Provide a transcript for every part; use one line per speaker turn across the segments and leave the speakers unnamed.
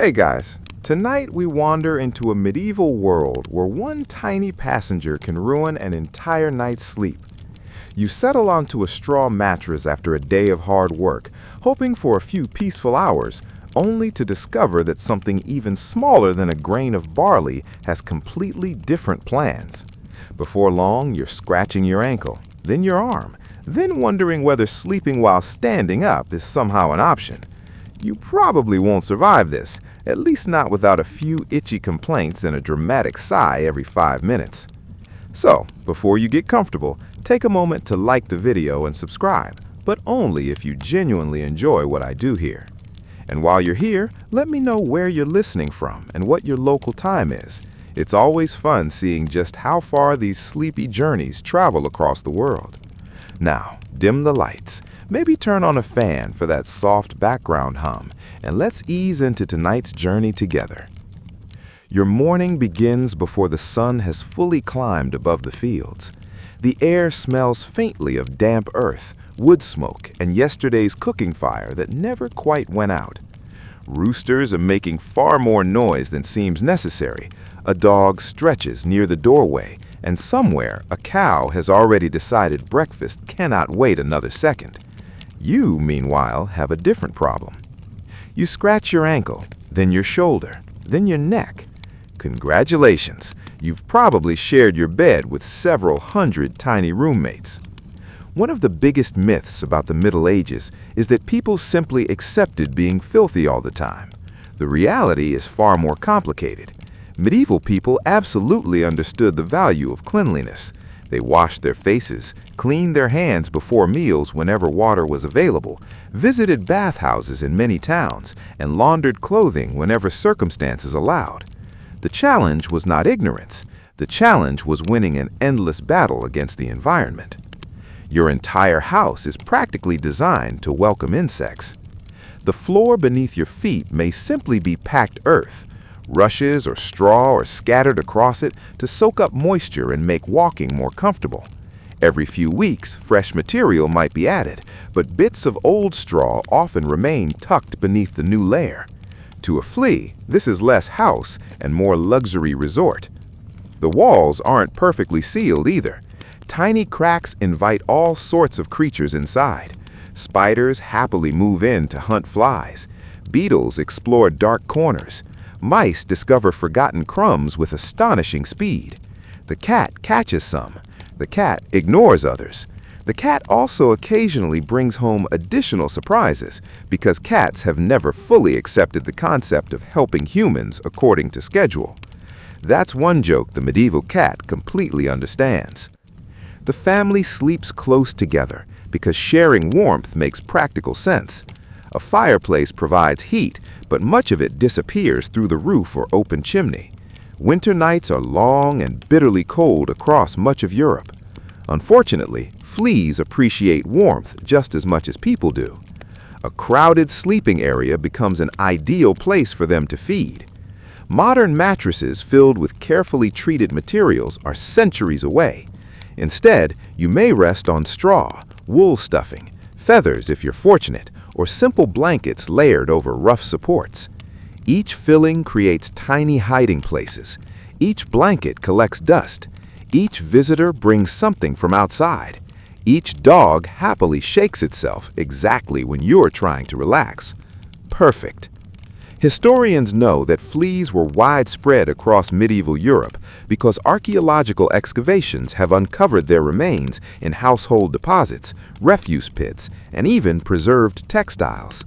Hey guys, tonight we wander into a medieval world where one tiny passenger can ruin an entire night's sleep. You settle onto a straw mattress after a day of hard work, hoping for a few peaceful hours, only to discover that something even smaller than a grain of barley has completely different plans. Before long, you're scratching your ankle, then your arm, then wondering whether sleeping while standing up is somehow an option. You probably won't survive this, at least not without a few itchy complaints and a dramatic sigh every 5 minutes. So, before you get comfortable, take a moment to like the video and subscribe, but only if you genuinely enjoy what I do here. And while you're here, let me know where you're listening from and what your local time is. It's always fun seeing just how far these sleepy journeys travel across the world. Now, dim the lights, maybe turn on a fan for that soft background hum, and let's ease into tonight's journey together. Your morning begins before the sun has fully climbed above the fields. The air smells faintly of damp earth, wood smoke, and yesterday's cooking fire that never quite went out. Roosters are making far more noise than seems necessary. A dog stretches near the doorway, and somewhere a cow has already decided breakfast cannot wait another second. You, meanwhile, have a different problem. You scratch your ankle, then your shoulder, then your neck. Congratulations, you've probably shared your bed with several hundred tiny roommates. One of the biggest myths about the Middle Ages is that people simply accepted being filthy all the time. The reality is far more complicated. Medieval people absolutely understood the value of cleanliness. They washed their faces, cleaned their hands before meals whenever water was available, visited bathhouses in many towns, and laundered clothing whenever circumstances allowed. The challenge was not ignorance. The challenge was winning an endless battle against the environment. Your entire house is practically designed to welcome insects. The floor beneath your feet may simply be packed earth. Rushes or straw are scattered across it to soak up moisture and make walking more comfortable. Every few weeks, fresh material might be added, but bits of old straw often remain tucked beneath the new layer. To a flea, this is less house and more luxury resort. The walls aren't perfectly sealed either. Tiny cracks invite all sorts of creatures inside. Spiders happily move in to hunt flies. Beetles explore dark corners. Mice discover forgotten crumbs with astonishing speed. The cat catches some. The cat ignores others. The cat also occasionally brings home additional surprises because cats have never fully accepted the concept of helping humans according to schedule. That's one joke the medieval cat completely understands. The family sleeps close together because sharing warmth makes practical sense. A fireplace provides heat, but much of it disappears through the roof or open chimney. Winter nights are long and bitterly cold across much of Europe. Unfortunately, fleas appreciate warmth just as much as people do. A crowded sleeping area becomes an ideal place for them to feed. Modern mattresses filled with carefully treated materials are centuries away. Instead, you may rest on straw, wool stuffing, feathers if you're fortunate, or simple blankets layered over rough supports. Each filling creates tiny hiding places. Each blanket collects dust. Each visitor brings something from outside. Each dog happily shakes itself exactly when you're trying to relax. Perfect. Historians know that fleas were widespread across medieval Europe because archaeological excavations have uncovered their remains in household deposits, refuse pits, and even preserved textiles.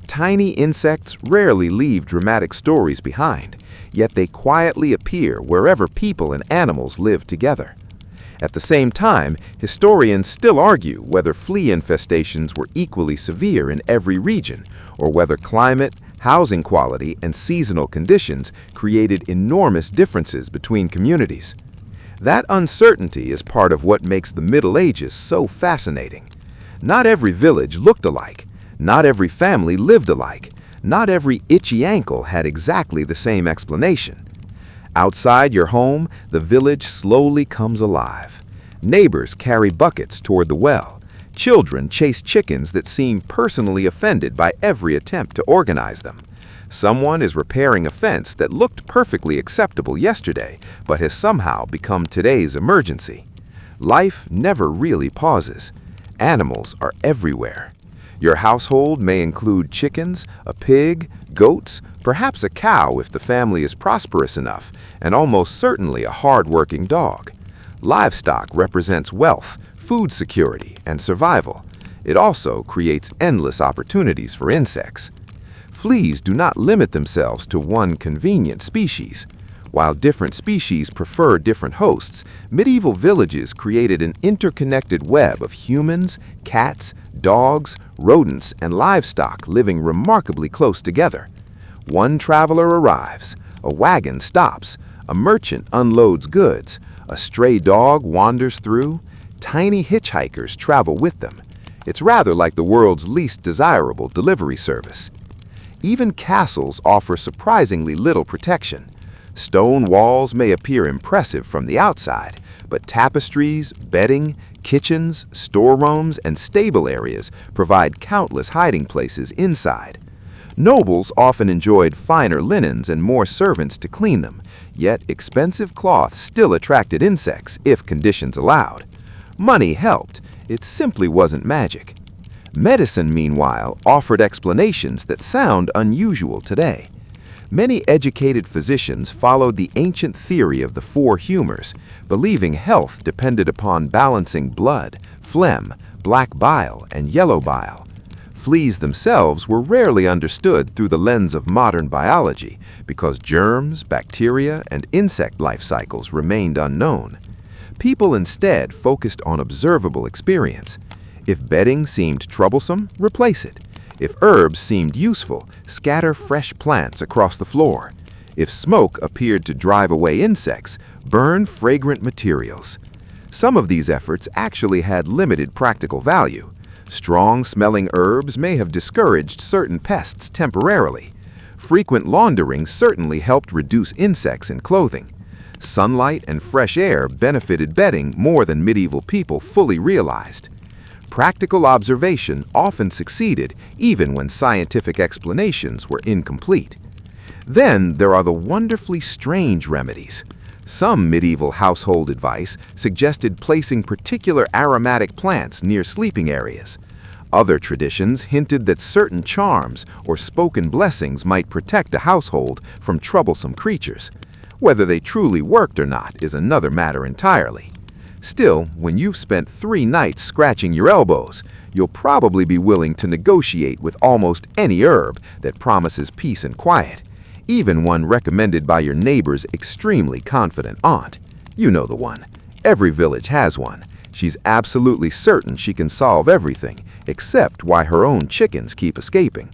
Tiny insects rarely leave dramatic stories behind, yet they quietly appear wherever people and animals live together. At the same time, historians still argue whether flea infestations were equally severe in every region, or whether climate, housing quality, and seasonal conditions created enormous differences between communities. That uncertainty is part of what makes the Middle Ages so fascinating. Not every village looked alike. Not every family lived alike. Not every itchy ankle had exactly the same explanation. Outside your home, the village slowly comes alive. Neighbors carry buckets toward the well. Children chase chickens that seem personally offended by every attempt to organize them. Someone is repairing a fence that looked perfectly acceptable yesterday, but has somehow become today's emergency. Life never really pauses. Animals are everywhere. Your household may include chickens, a pig, goats, perhaps a cow if the family is prosperous enough, and almost certainly a hard-working dog. Livestock represents wealth, food security, and survival. It also creates endless opportunities for insects. Fleas do not limit themselves to one convenient species. While different species prefer different hosts, medieval villages created an interconnected web of humans, cats, dogs, rodents, and livestock living remarkably close together. One traveler arrives, a wagon stops, a merchant unloads goods, a stray dog wanders through, tiny hitchhikers travel with them. It's rather like the world's least desirable delivery service. Even castles offer surprisingly little protection. Stone walls may appear impressive from the outside, but tapestries, bedding, kitchens, storerooms, and stable areas provide countless hiding places inside. Nobles often enjoyed finer linens and more servants to clean them, yet expensive cloth still attracted insects if conditions allowed. Money helped, it simply wasn't magic. Medicine, meanwhile, offered explanations that sound unusual today. Many educated physicians followed the ancient theory of the four humors, believing health depended upon balancing blood, phlegm, black bile, and yellow bile. Fleas themselves were rarely understood through the lens of modern biology because germs, bacteria, and insect life cycles remained unknown. People instead focused on observable experience. If bedding seemed troublesome, replace it. If herbs seemed useful, scatter fresh plants across the floor. If smoke appeared to drive away insects, burn fragrant materials. Some of these efforts actually had limited practical value. Strong-smelling herbs may have discouraged certain pests temporarily. Frequent laundering certainly helped reduce insects in clothing. Sunlight and fresh air benefited bedding more than medieval people fully realized. Practical observation often succeeded even when scientific explanations were incomplete. Then there are the wonderfully strange remedies. Some medieval household advice suggested placing particular aromatic plants near sleeping areas. Other traditions hinted that certain charms or spoken blessings might protect a household from troublesome creatures. Whether they truly worked or not is another matter entirely. Still, when you've spent 3 nights scratching your elbows, you'll probably be willing to negotiate with almost any herb that promises peace and quiet, even one recommended by your neighbor's extremely confident aunt. You know the one. Every village has one. She's absolutely certain she can solve everything, except why her own chickens keep escaping.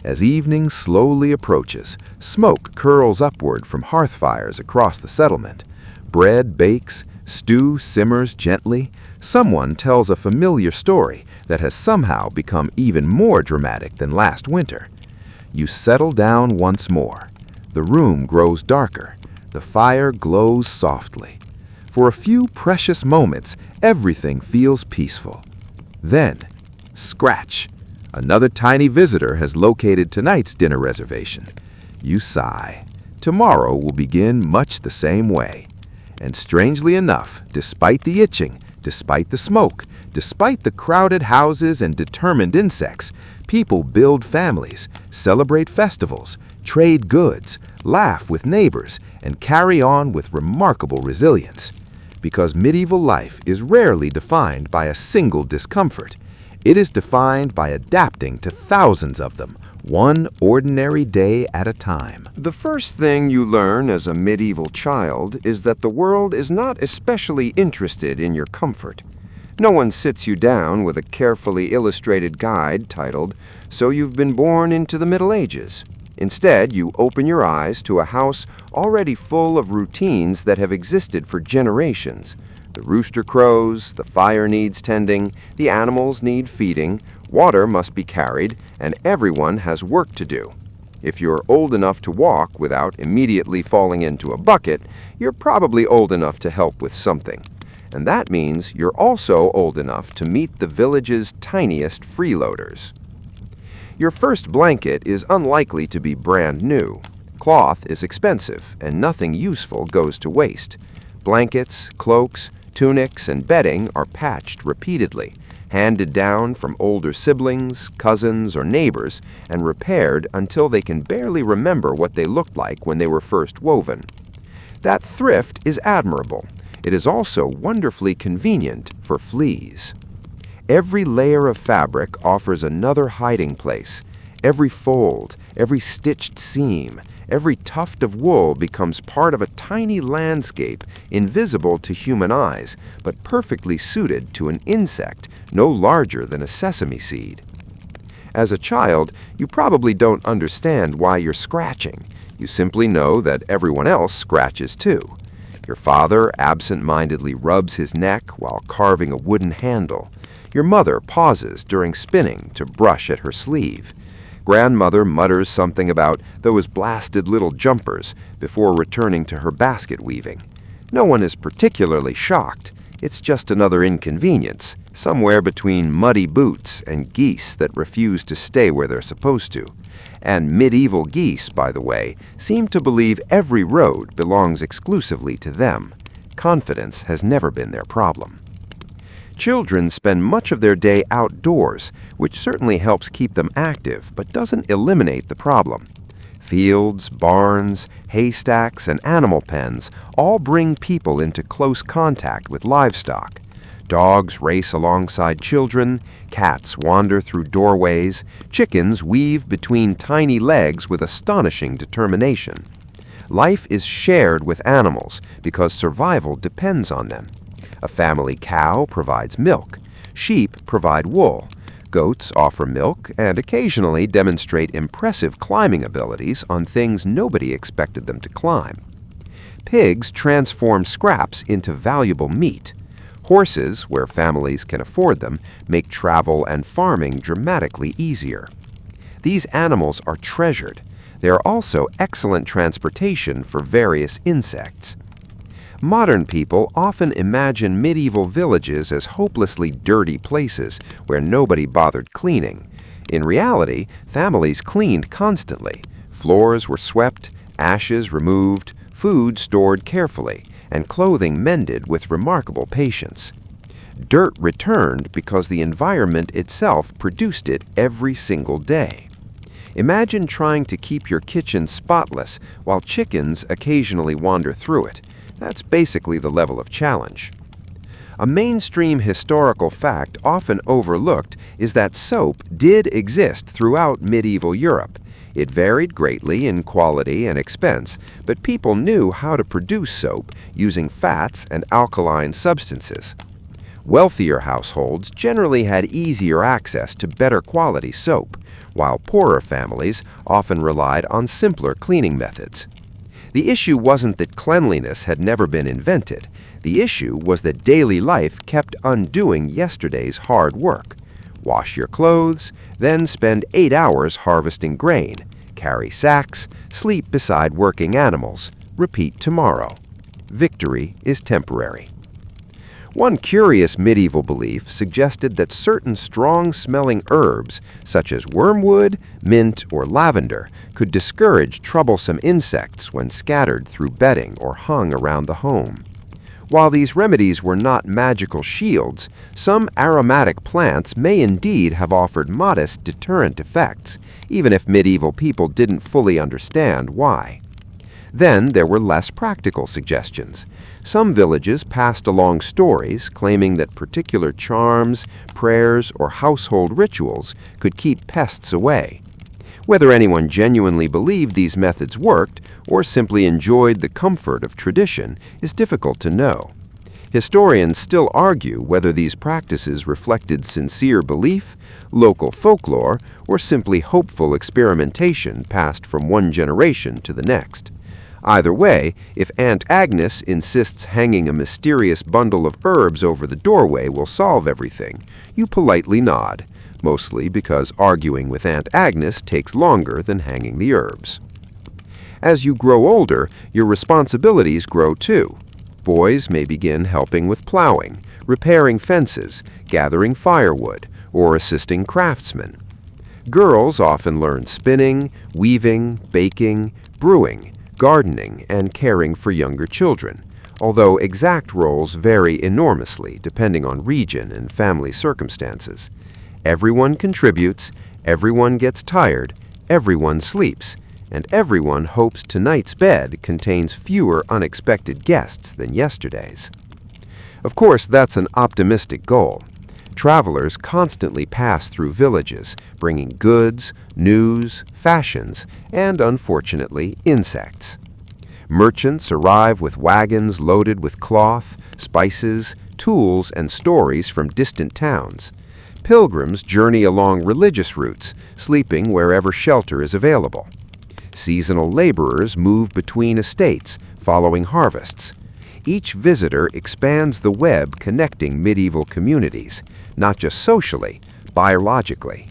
As evening slowly approaches, smoke curls upward from hearth fires across the settlement. Bread bakes, stew simmers gently. Someone tells a familiar story that has somehow become even more dramatic than last winter. You settle down once more. The room grows darker. The fire glows softly. For a few precious moments, everything feels peaceful. Then, scratch! Another tiny visitor has located tonight's dinner reservation. You sigh. Tomorrow will begin much the same way. And strangely enough, despite the itching, despite the smoke, despite the crowded houses and determined insects, people build families, celebrate festivals, trade goods, laugh with neighbors, and carry on with remarkable resilience. Because medieval life is rarely defined by a single discomfort. It is defined by adapting to thousands of them, one ordinary day at a time.
The first thing you learn as a medieval child is that the world is not especially interested in your comfort. No one sits you down with a carefully illustrated guide titled, "So You've Been Born into the Middle Ages." Instead, you open your eyes to a house already full of routines that have existed for generations. The rooster crows, the fire needs tending, the animals need feeding, water must be carried, and everyone has work to do. If you're old enough to walk without immediately falling into a bucket, you're probably old enough to help with something. And that means you're also old enough to meet the village's tiniest freeloaders. Your first blanket is unlikely to be brand new. Cloth is expensive, and nothing useful goes to waste. Blankets, cloaks, tunics, and bedding are patched repeatedly, handed down from older siblings, cousins, or neighbors, and repaired until they can barely remember what they looked like when they were first woven. That thrift is admirable. It is also wonderfully convenient for fleas. Every layer of fabric offers another hiding place. Every fold, every stitched seam, every tuft of wool becomes part of a tiny landscape invisible to human eyes, but perfectly suited to an insect no larger than a sesame seed. As a child, you probably don't understand why you're scratching. You simply know that everyone else scratches too. Your father absent-mindedly rubs his neck while carving a wooden handle. Your mother pauses during spinning to brush at her sleeve. Grandmother mutters something about those blasted little jumpers before returning to her basket weaving. No one is particularly shocked. It's just another inconvenience, somewhere between muddy boots and geese that refuse to stay where they're supposed to. And medieval geese, by the way, seem to believe every road belongs exclusively to them. Confidence has never been their problem. Children spend much of their day outdoors, which certainly helps keep them active, but doesn't eliminate the problem. Fields, barns, haystacks, and animal pens all bring people into close contact with livestock. Dogs race alongside children, cats wander through doorways, chickens weave between tiny legs with astonishing determination. Life is shared with animals because survival depends on them. A family cow provides milk. Sheep provide wool. Goats offer milk and occasionally demonstrate impressive climbing abilities on things nobody expected them to climb. Pigs transform scraps into valuable meat. Horses, where families can afford them, make travel and farming dramatically easier. These animals are treasured. They are also excellent transportation for various insects. Modern people often imagine medieval villages as hopelessly dirty places where nobody bothered cleaning. In reality, families cleaned constantly. Floors were swept, ashes removed, food stored carefully, and clothing mended with remarkable patience. Dirt returned because the environment itself produced it every single day. Imagine trying to keep your kitchen spotless while chickens occasionally wander through it. That's basically the level of challenge. A mainstream historical fact often overlooked is that soap did exist throughout medieval Europe. It varied greatly in quality and expense, but people knew how to produce soap using fats and alkaline substances. Wealthier households generally had easier access to better quality soap, while poorer families often relied on simpler cleaning methods. The issue wasn't that cleanliness had never been invented. The issue was that daily life kept undoing yesterday's hard work. Wash your clothes, then spend 8 hours harvesting grain, carry sacks, sleep beside working animals, repeat tomorrow. Victory is temporary. One curious medieval belief suggested that certain strong-smelling herbs, such as wormwood, mint, or lavender, could discourage troublesome insects when scattered through bedding or hung around the home. While these remedies were not magical shields, some aromatic plants may indeed have offered modest deterrent effects, even if medieval people didn't fully understand why. Then there were less practical suggestions. Some villages passed along stories claiming that particular charms, prayers, or household rituals could keep pests away. Whether anyone genuinely believed these methods worked or simply enjoyed the comfort of tradition is difficult to know. Historians still argue whether these practices reflected sincere belief, local folklore, or simply hopeful experimentation passed from one generation to the next. Either way, if Aunt Agnes insists hanging a mysterious bundle of herbs over the doorway will solve everything, you politely nod, mostly because arguing with Aunt Agnes takes longer than hanging the herbs. As you grow older, your responsibilities grow too. Boys may begin helping with plowing, repairing fences, gathering firewood, or assisting craftsmen. Girls often learn spinning, weaving, baking, brewing, gardening, and caring for younger children, although exact roles vary enormously depending on region and family circumstances. Everyone contributes, everyone gets tired, everyone sleeps, and everyone hopes tonight's bed contains fewer unexpected guests than yesterday's. Of course, that's an optimistic goal. Travelers constantly pass through villages, bringing goods, news, fashions, and, unfortunately, insects. Merchants arrive with wagons loaded with cloth, spices, tools, and stories from distant towns. Pilgrims journey along religious routes, sleeping wherever shelter is available. Seasonal laborers move between estates, following harvests. Each visitor expands the web connecting medieval communities, not just socially, biologically.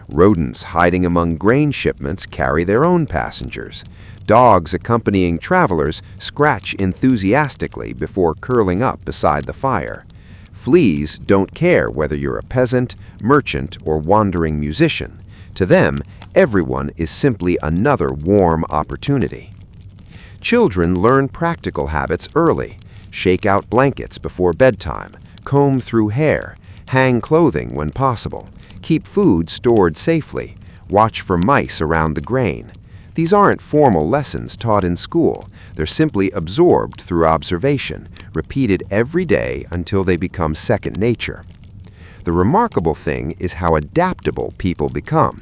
Rodents hiding among grain shipments carry their own passengers. Dogs accompanying travelers scratch enthusiastically before curling up beside the fire. Fleas don't care whether you're a peasant, merchant, or wandering musician. To them, everyone is simply another warm opportunity. Children learn practical habits early. Shake out blankets before bedtime, comb through hair, hang clothing when possible, keep food stored safely, watch for mice around the grain. These aren't formal lessons taught in school. They're simply absorbed through observation, repeated every day until they become second nature. The remarkable thing is how adaptable people become.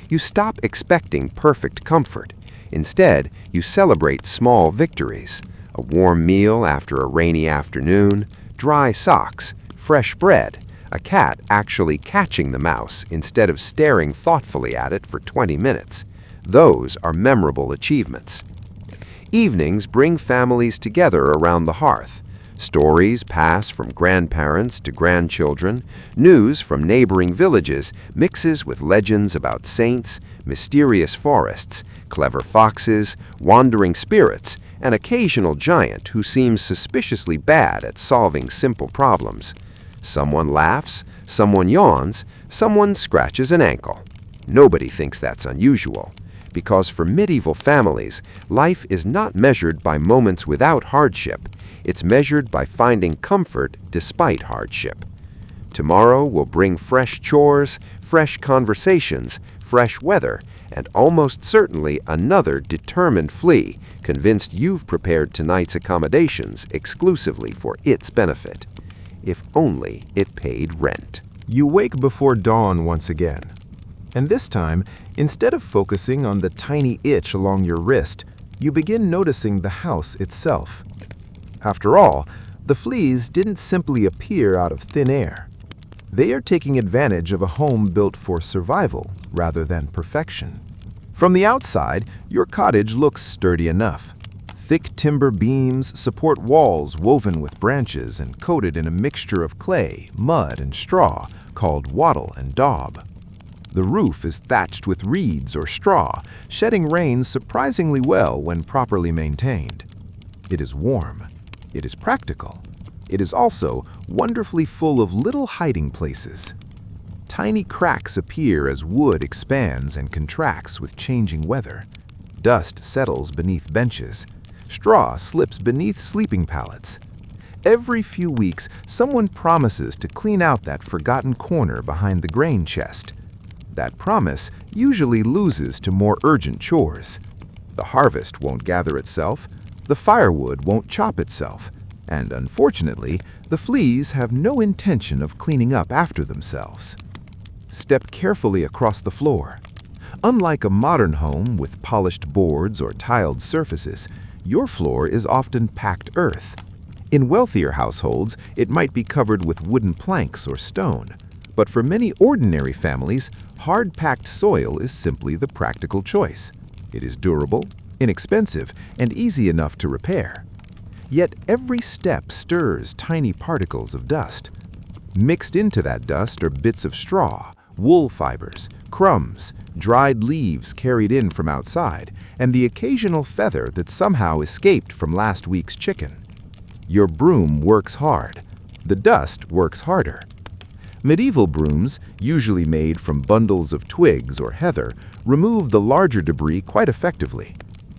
You stop expecting perfect comfort. Instead, you celebrate small victories: a warm meal after a rainy afternoon, dry socks, fresh bread, a cat actually catching the mouse instead of staring thoughtfully at it for 20 minutes. Those are memorable achievements. Evenings bring families together around the hearth. Stories pass from grandparents to grandchildren. News from neighboring villages mixes with legends about saints, mysterious forests, clever foxes, wandering spirits, an occasional giant who seems suspiciously bad at solving simple problems. Someone laughs, someone yawns, someone scratches an ankle. Nobody thinks that's unusual, because for medieval families, life is not measured by moments without hardship. It's measured by finding comfort despite hardship. Tomorrow will bring fresh chores, fresh conversations, fresh weather, and almost certainly another determined flea, convinced you've prepared tonight's accommodations exclusively for its benefit. If only it paid rent.
You wake before dawn once again. And this time, instead of focusing on the tiny itch along your wrist, you begin noticing the house itself. After all, the fleas didn't simply appear out of thin air. They are taking advantage of a home built for survival rather than perfection. From the outside, your cottage looks sturdy enough. Thick timber beams support walls woven with branches and coated in a mixture of clay, mud, and straw called wattle and daub. The roof is thatched with reeds or straw, shedding rain surprisingly well when properly maintained. It is warm. It is practical. It is also wonderfully full of little hiding places. Tiny cracks appear as wood expands and contracts with changing weather. Dust settles beneath benches. Straw slips beneath sleeping pallets. Every few weeks, someone promises to clean out that forgotten corner behind the grain chest. That promise usually loses to more urgent chores. The harvest won't gather itself, the firewood won't chop itself, and unfortunately, the fleas have no intention of cleaning up after themselves. Step carefully across the floor. Unlike a modern home with polished boards or tiled surfaces, your floor is often packed earth. In wealthier households, it might be covered with wooden planks or stone. But for many ordinary families, hard-packed soil is simply the practical choice. It is durable, inexpensive, and easy enough to repair. Yet every step stirs tiny particles of dust. Mixed into that dust are bits of straw, wool fibers, crumbs, dried leaves carried in from outside, and the occasional feather that somehow escaped from last week's chicken. Your broom works hard. The dust works harder. Medieval brooms, usually made from bundles of twigs or heather, remove the larger debris quite effectively.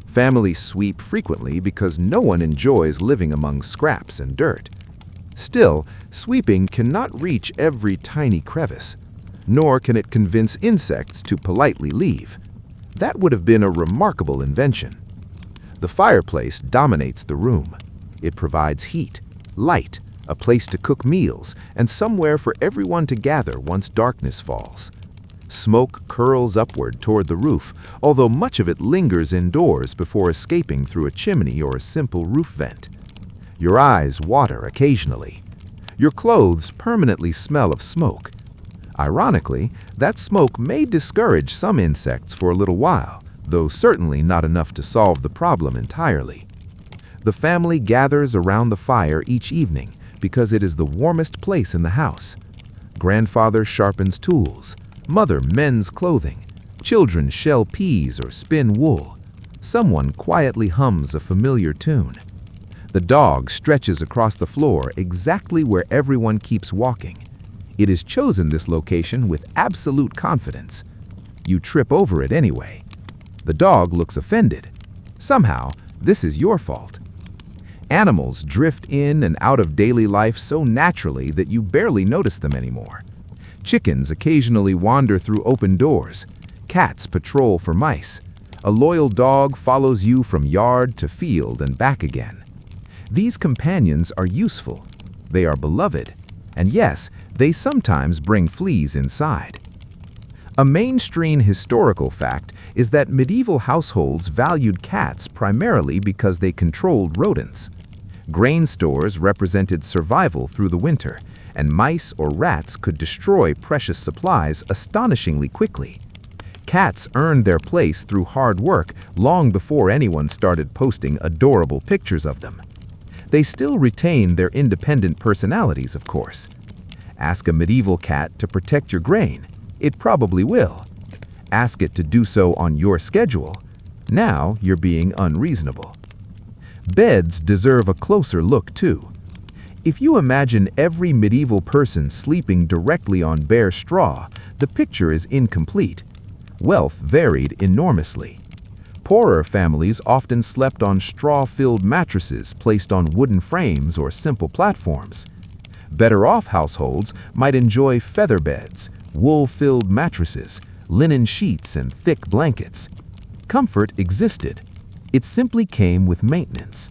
Families sweep frequently because no one enjoys living among scraps and dirt. Still, sweeping cannot reach every tiny crevice, nor can it convince insects to politely leave. That would have been a remarkable invention. The fireplace dominates the room. It provides heat, light, a place to cook meals, and somewhere for everyone to gather once darkness falls. Smoke curls upward toward the roof, although much of it lingers indoors before escaping through a chimney or a simple roof vent. Your eyes water occasionally. Your clothes permanently smell of smoke. Ironically, that smoke may discourage some insects for a little while, though certainly not enough to solve the problem entirely. The family gathers around the fire each evening because it is the warmest place in the house. Grandfather sharpens tools. Mother mends clothing. Children shell peas or spin wool. Someone quietly hums a familiar tune. The dog stretches across the floor exactly where everyone keeps walking. It has chosen this location with absolute confidence. You trip over it anyway. The dog looks offended. Somehow, this is your fault. Animals drift in and out of daily life so naturally that you barely notice them anymore. Chickens occasionally wander through open doors. Cats patrol for mice. A loyal dog follows you from yard to field and back again. These companions are useful. They are beloved. And yes, they sometimes bring fleas inside. A mainstream historical fact is that medieval households valued cats primarily because they controlled rodents. Grain stores represented survival through the winter, and mice or rats could destroy precious supplies astonishingly quickly. Cats earned their place through hard work long before anyone started posting adorable pictures of them. They still retain their independent personalities, of course. Ask a medieval cat to protect your grain. It probably will. Ask it to do so on your schedule. Now you're being unreasonable. Beds deserve a closer look, too. If you imagine every medieval person sleeping directly on bare straw, the picture is incomplete. Wealth varied enormously. Poorer families often slept on straw-filled mattresses placed on wooden frames or simple platforms. Better-off households might enjoy feather beds, wool-filled mattresses, linen sheets, and thick blankets. Comfort existed. It simply came with maintenance.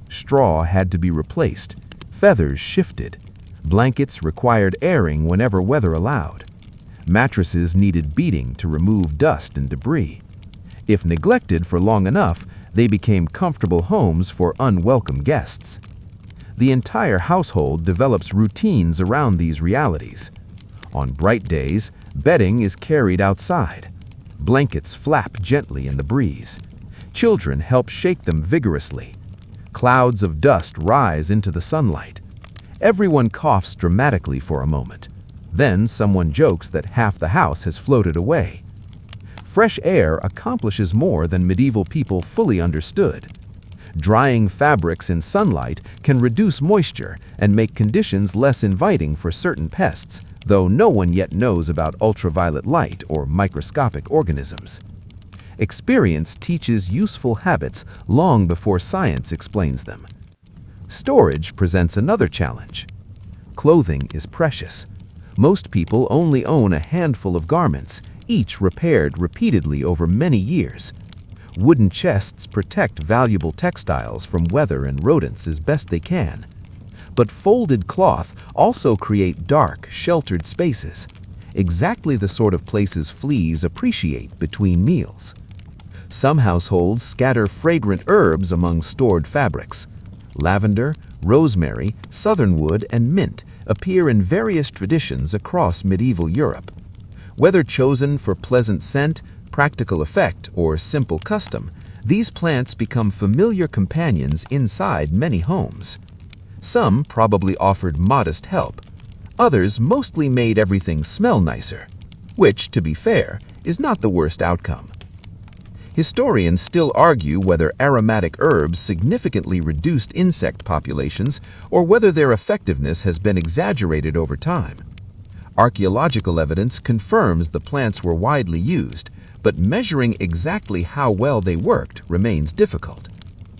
Straw had to be replaced. Feathers shifted. Blankets required airing whenever weather allowed. Mattresses needed beating to remove dust and debris. If neglected for long enough, they became comfortable homes for unwelcome guests. The entire household develops routines around these realities. On bright days, bedding is carried outside. Blankets flap gently in the breeze. Children help shake them vigorously. Clouds of dust rise into the sunlight. Everyone coughs dramatically for a moment. Then someone jokes that half the house has floated away. Fresh air accomplishes more than medieval people fully understood. Drying fabrics in sunlight can reduce moisture and make conditions less inviting for certain pests, though no one yet knows about ultraviolet light or microscopic organisms. Experience teaches useful habits long before science explains them. Storage presents another challenge. Clothing is precious. Most people only own a handful of garments, each repaired repeatedly over many years. Wooden chests protect valuable textiles from weather and rodents as best they can. But folded cloth also create dark, sheltered spaces, exactly the sort of places fleas appreciate between meals. Some households scatter fragrant herbs among stored fabrics. Lavender, rosemary, southernwood, and mint appear in various traditions across medieval Europe. Whether chosen for pleasant scent, practical effect, or simple custom, these plants become familiar companions inside many homes. Some probably offered modest help. Others mostly made everything smell nicer, which, to be fair, is not the worst outcome. Historians still argue whether aromatic herbs significantly reduced insect populations or whether their effectiveness has been exaggerated over time.
Archaeological evidence confirms the plants were widely used, but measuring exactly how well they worked remains difficult.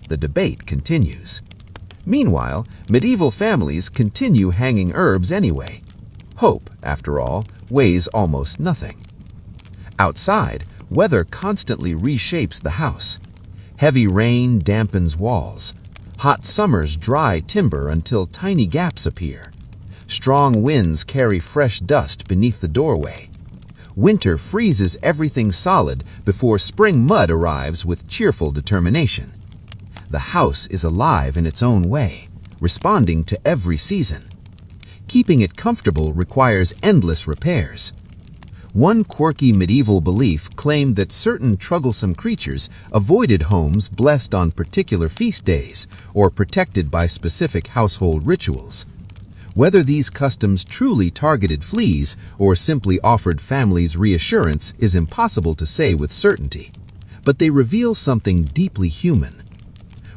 The debate continues. Meanwhile, medieval families continue hanging herbs anyway. Hope, after all, weighs almost nothing. Outside, weather constantly reshapes the house. Heavy rain dampens walls. Hot summers dry timber until tiny gaps appear. Strong winds carry fresh dust beneath the doorway. Winter freezes everything solid before spring mud arrives with cheerful determination. The house is alive in its own way, responding to every season. Keeping it comfortable requires endless repairs. One quirky medieval belief claimed that certain troublesome creatures avoided homes blessed on particular feast days or protected by specific household rituals. Whether these customs truly targeted fleas or simply offered families reassurance is impossible to say with certainty, but they reveal something deeply human.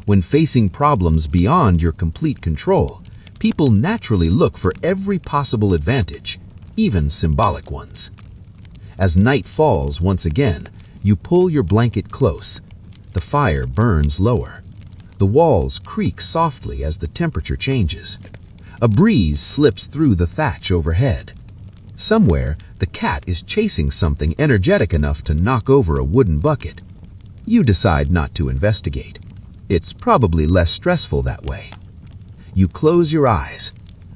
When facing problems beyond your complete control, people naturally look for every possible advantage, even symbolic ones. As night falls once again, you pull your blanket close. The fire burns lower. The walls creak softly as the temperature changes. A breeze slips through the thatch overhead. Somewhere, the cat is chasing something energetic enough to knock over a wooden bucket. You decide not to investigate. It's probably less stressful that way. You close your eyes.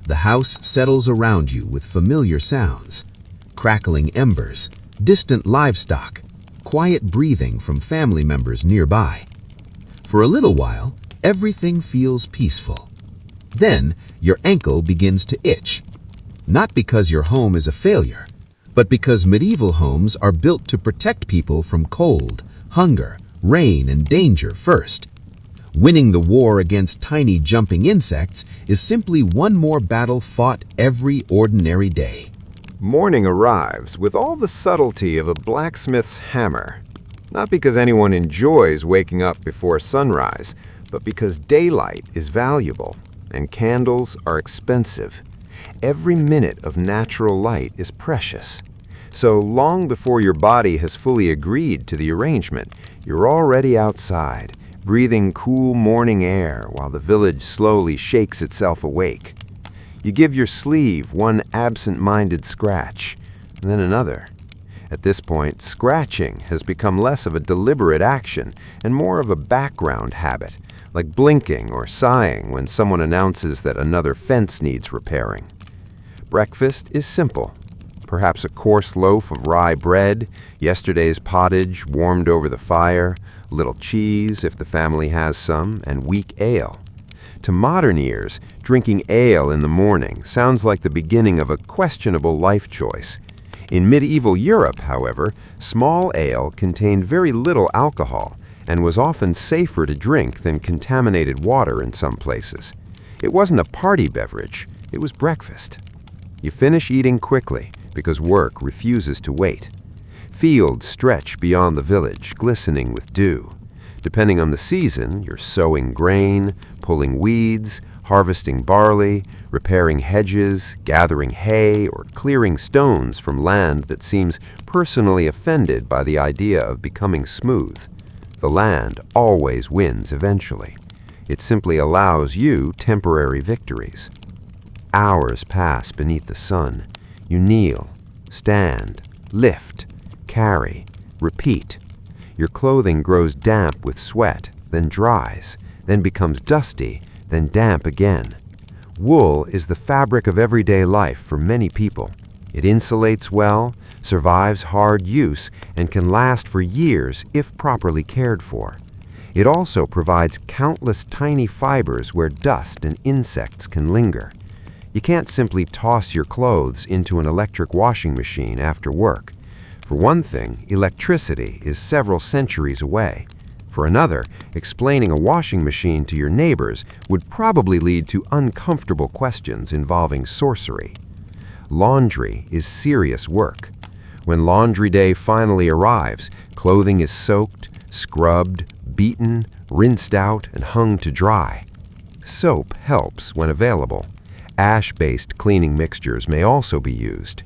The house settles around you with familiar sounds. Crackling embers, distant livestock, quiet breathing from family members nearby. For a little while, everything feels peaceful. Then, your ankle begins to itch. Not because your home is a failure, but because medieval homes are built to protect people from cold, hunger, rain, and danger first. Winning the war against tiny jumping insects is simply one more battle fought every ordinary day.
Morning arrives with all the subtlety of a blacksmith's hammer. Not because anyone enjoys waking up before sunrise, but because daylight is valuable and candles are expensive. Every minute of natural light is precious. So long before your body has fully agreed to the arrangement, you're already outside, breathing cool morning air while the village slowly shakes itself awake. You give your sleeve one absent-minded scratch, and then another. At this point, scratching has become less of a deliberate action and more of a background habit, like blinking or sighing when someone announces that another fence needs repairing. Breakfast is simple. Perhaps a coarse loaf of rye bread, yesterday's pottage warmed over the fire, a little cheese if the family has some, and weak ale. To modern ears, drinking ale in the morning sounds like the beginning of a questionable life choice. In medieval Europe, however, small ale contained very little alcohol and was often safer to drink than contaminated water in some places. It wasn't a party beverage, it was breakfast. You finish eating quickly because work refuses to wait. Fields stretch beyond the village, glistening with dew. Depending on the season, you're sowing grain, pulling weeds, harvesting barley, repairing hedges, gathering hay, or clearing stones from land that seems personally offended by the idea of becoming smooth. The land always wins eventually. It simply allows you temporary victories. Hours pass beneath the sun. You kneel, stand, lift, carry, repeat. Your clothing grows damp with sweat, then dries, then becomes dusty, then damp again. Wool is the fabric of everyday life for many people. It insulates well, survives hard use, and can last for years if properly cared for. It also provides countless tiny fibers where dust and insects can linger. You can't simply toss your clothes into an electric washing machine after work. For one thing, electricity is several centuries away. For another, explaining a washing machine to your neighbors would probably lead to uncomfortable questions involving sorcery. Laundry is serious work. When laundry day finally arrives, clothing is soaked, scrubbed, beaten, rinsed out, and hung to dry. Soap helps when available. Ash-based cleaning mixtures may also be used.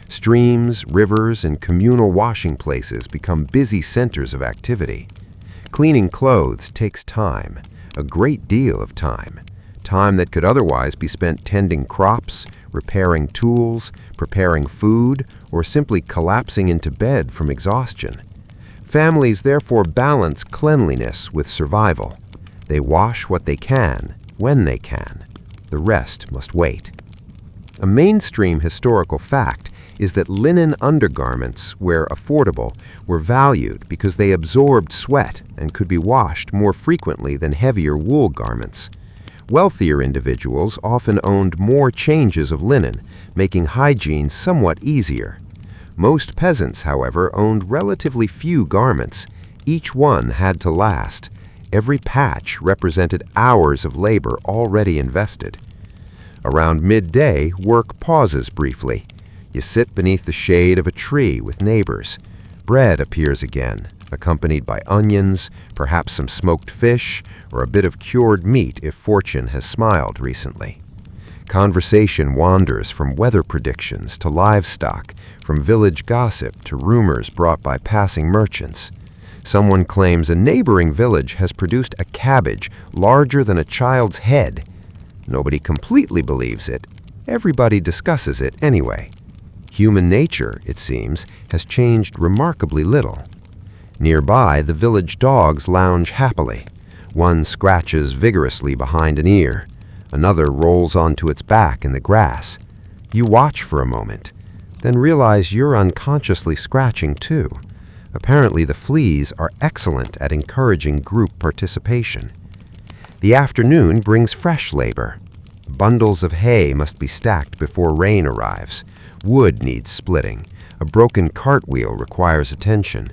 Streams, rivers, and communal washing places become busy centers of activity. Cleaning clothes takes time, a great deal of time. Time that could otherwise be spent tending crops, repairing tools, preparing food, or simply collapsing into bed from exhaustion. Families therefore balance cleanliness with survival. They wash what they can, when they can. The rest must wait. A mainstream historical fact is that linen undergarments, where affordable, were valued because they absorbed sweat and could be washed more frequently than heavier wool garments. Wealthier individuals often owned more changes of linen, making hygiene somewhat easier. Most peasants, however, owned relatively few garments. Each one had to last. Every patch represented hours of labor already invested. Around midday, work pauses briefly. You sit beneath the shade of a tree with neighbors. Bread appears again, accompanied by onions, perhaps some smoked fish, or a bit of cured meat if fortune has smiled recently. Conversation wanders from weather predictions to livestock, from village gossip to rumors brought by passing merchants. Someone claims a neighboring village has produced a cabbage larger than a child's head. Nobody completely believes it. Everybody discusses it anyway. Human nature, it seems, has changed remarkably little. Nearby, the village dogs lounge happily. One scratches vigorously behind an ear. Another rolls onto its back in the grass. You watch for a moment, then realize you're unconsciously scratching too. Apparently, the fleas are excellent at encouraging group participation. The afternoon brings fresh labor. Bundles of hay must be stacked before rain arrives. Wood needs splitting. A broken cartwheel requires attention.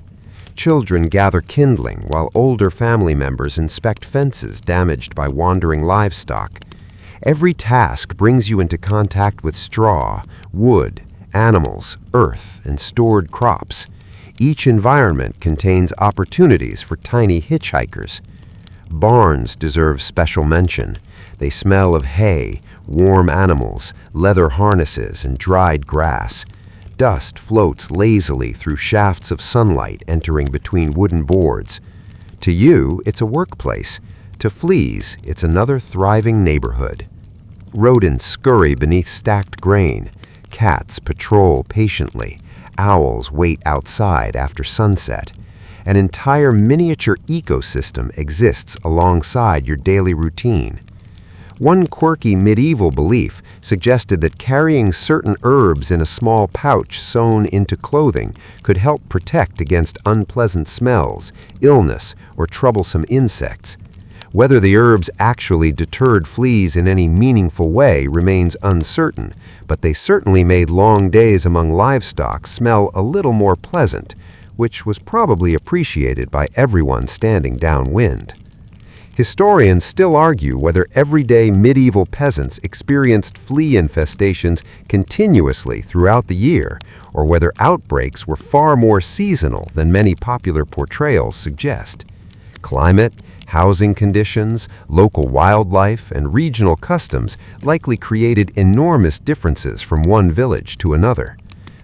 Children gather kindling while older family members inspect fences damaged by wandering livestock. Every task brings you into contact with straw, wood, animals, earth, and stored crops. Each environment contains opportunities for tiny hitchhikers. Barns deserve special mention. They smell of hay, warm animals, leather harnesses, and dried grass. Dust floats lazily through shafts of sunlight entering between wooden boards. To you, it's a workplace. To fleas, it's another thriving neighborhood. Rodents scurry beneath stacked grain. Cats patrol patiently. Owls wait outside after sunset. An entire miniature ecosystem exists alongside your daily routine. One quirky medieval belief suggested that carrying certain herbs in a small pouch sewn into clothing could help protect against unpleasant smells, illness, or troublesome insects. Whether the herbs actually deterred fleas in any meaningful way remains uncertain, but they certainly made long days among livestock smell a little more pleasant, which was probably appreciated by everyone standing downwind. Historians still argue whether everyday medieval peasants experienced flea infestations continuously throughout the year, or whether outbreaks were far more seasonal than many popular portrayals suggest. Climate, housing conditions, local wildlife, and regional customs likely created enormous differences from one village to another.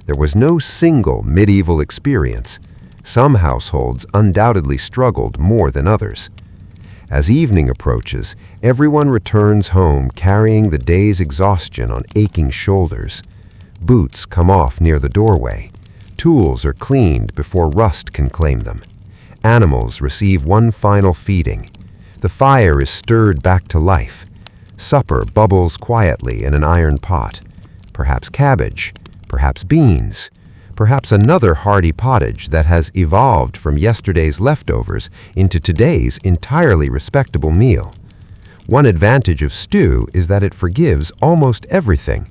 There was no single medieval experience. Some households undoubtedly struggled more than others. As evening approaches, everyone returns home carrying the day's exhaustion on aching shoulders. Boots come off near the doorway. Tools are cleaned before rust can claim them. Animals receive one final feeding. The fire is stirred back to life. Supper bubbles quietly in an iron pot. Perhaps cabbage, perhaps beans, perhaps another hearty pottage that has evolved from yesterday's leftovers into today's entirely respectable meal. One advantage of stew is that it forgives almost everything.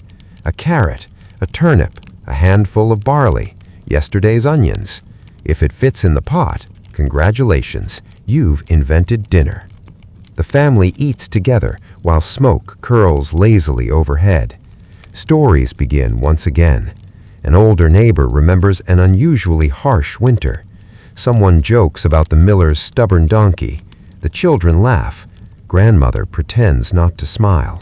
A carrot, a turnip, a handful of barley, yesterday's onions. If it fits in the pot, congratulations, you've invented dinner. The family eats together while smoke curls lazily overhead. Stories begin once again. An older neighbor remembers an unusually harsh winter. Someone jokes about the miller's stubborn donkey. The children laugh. Grandmother pretends not to smile.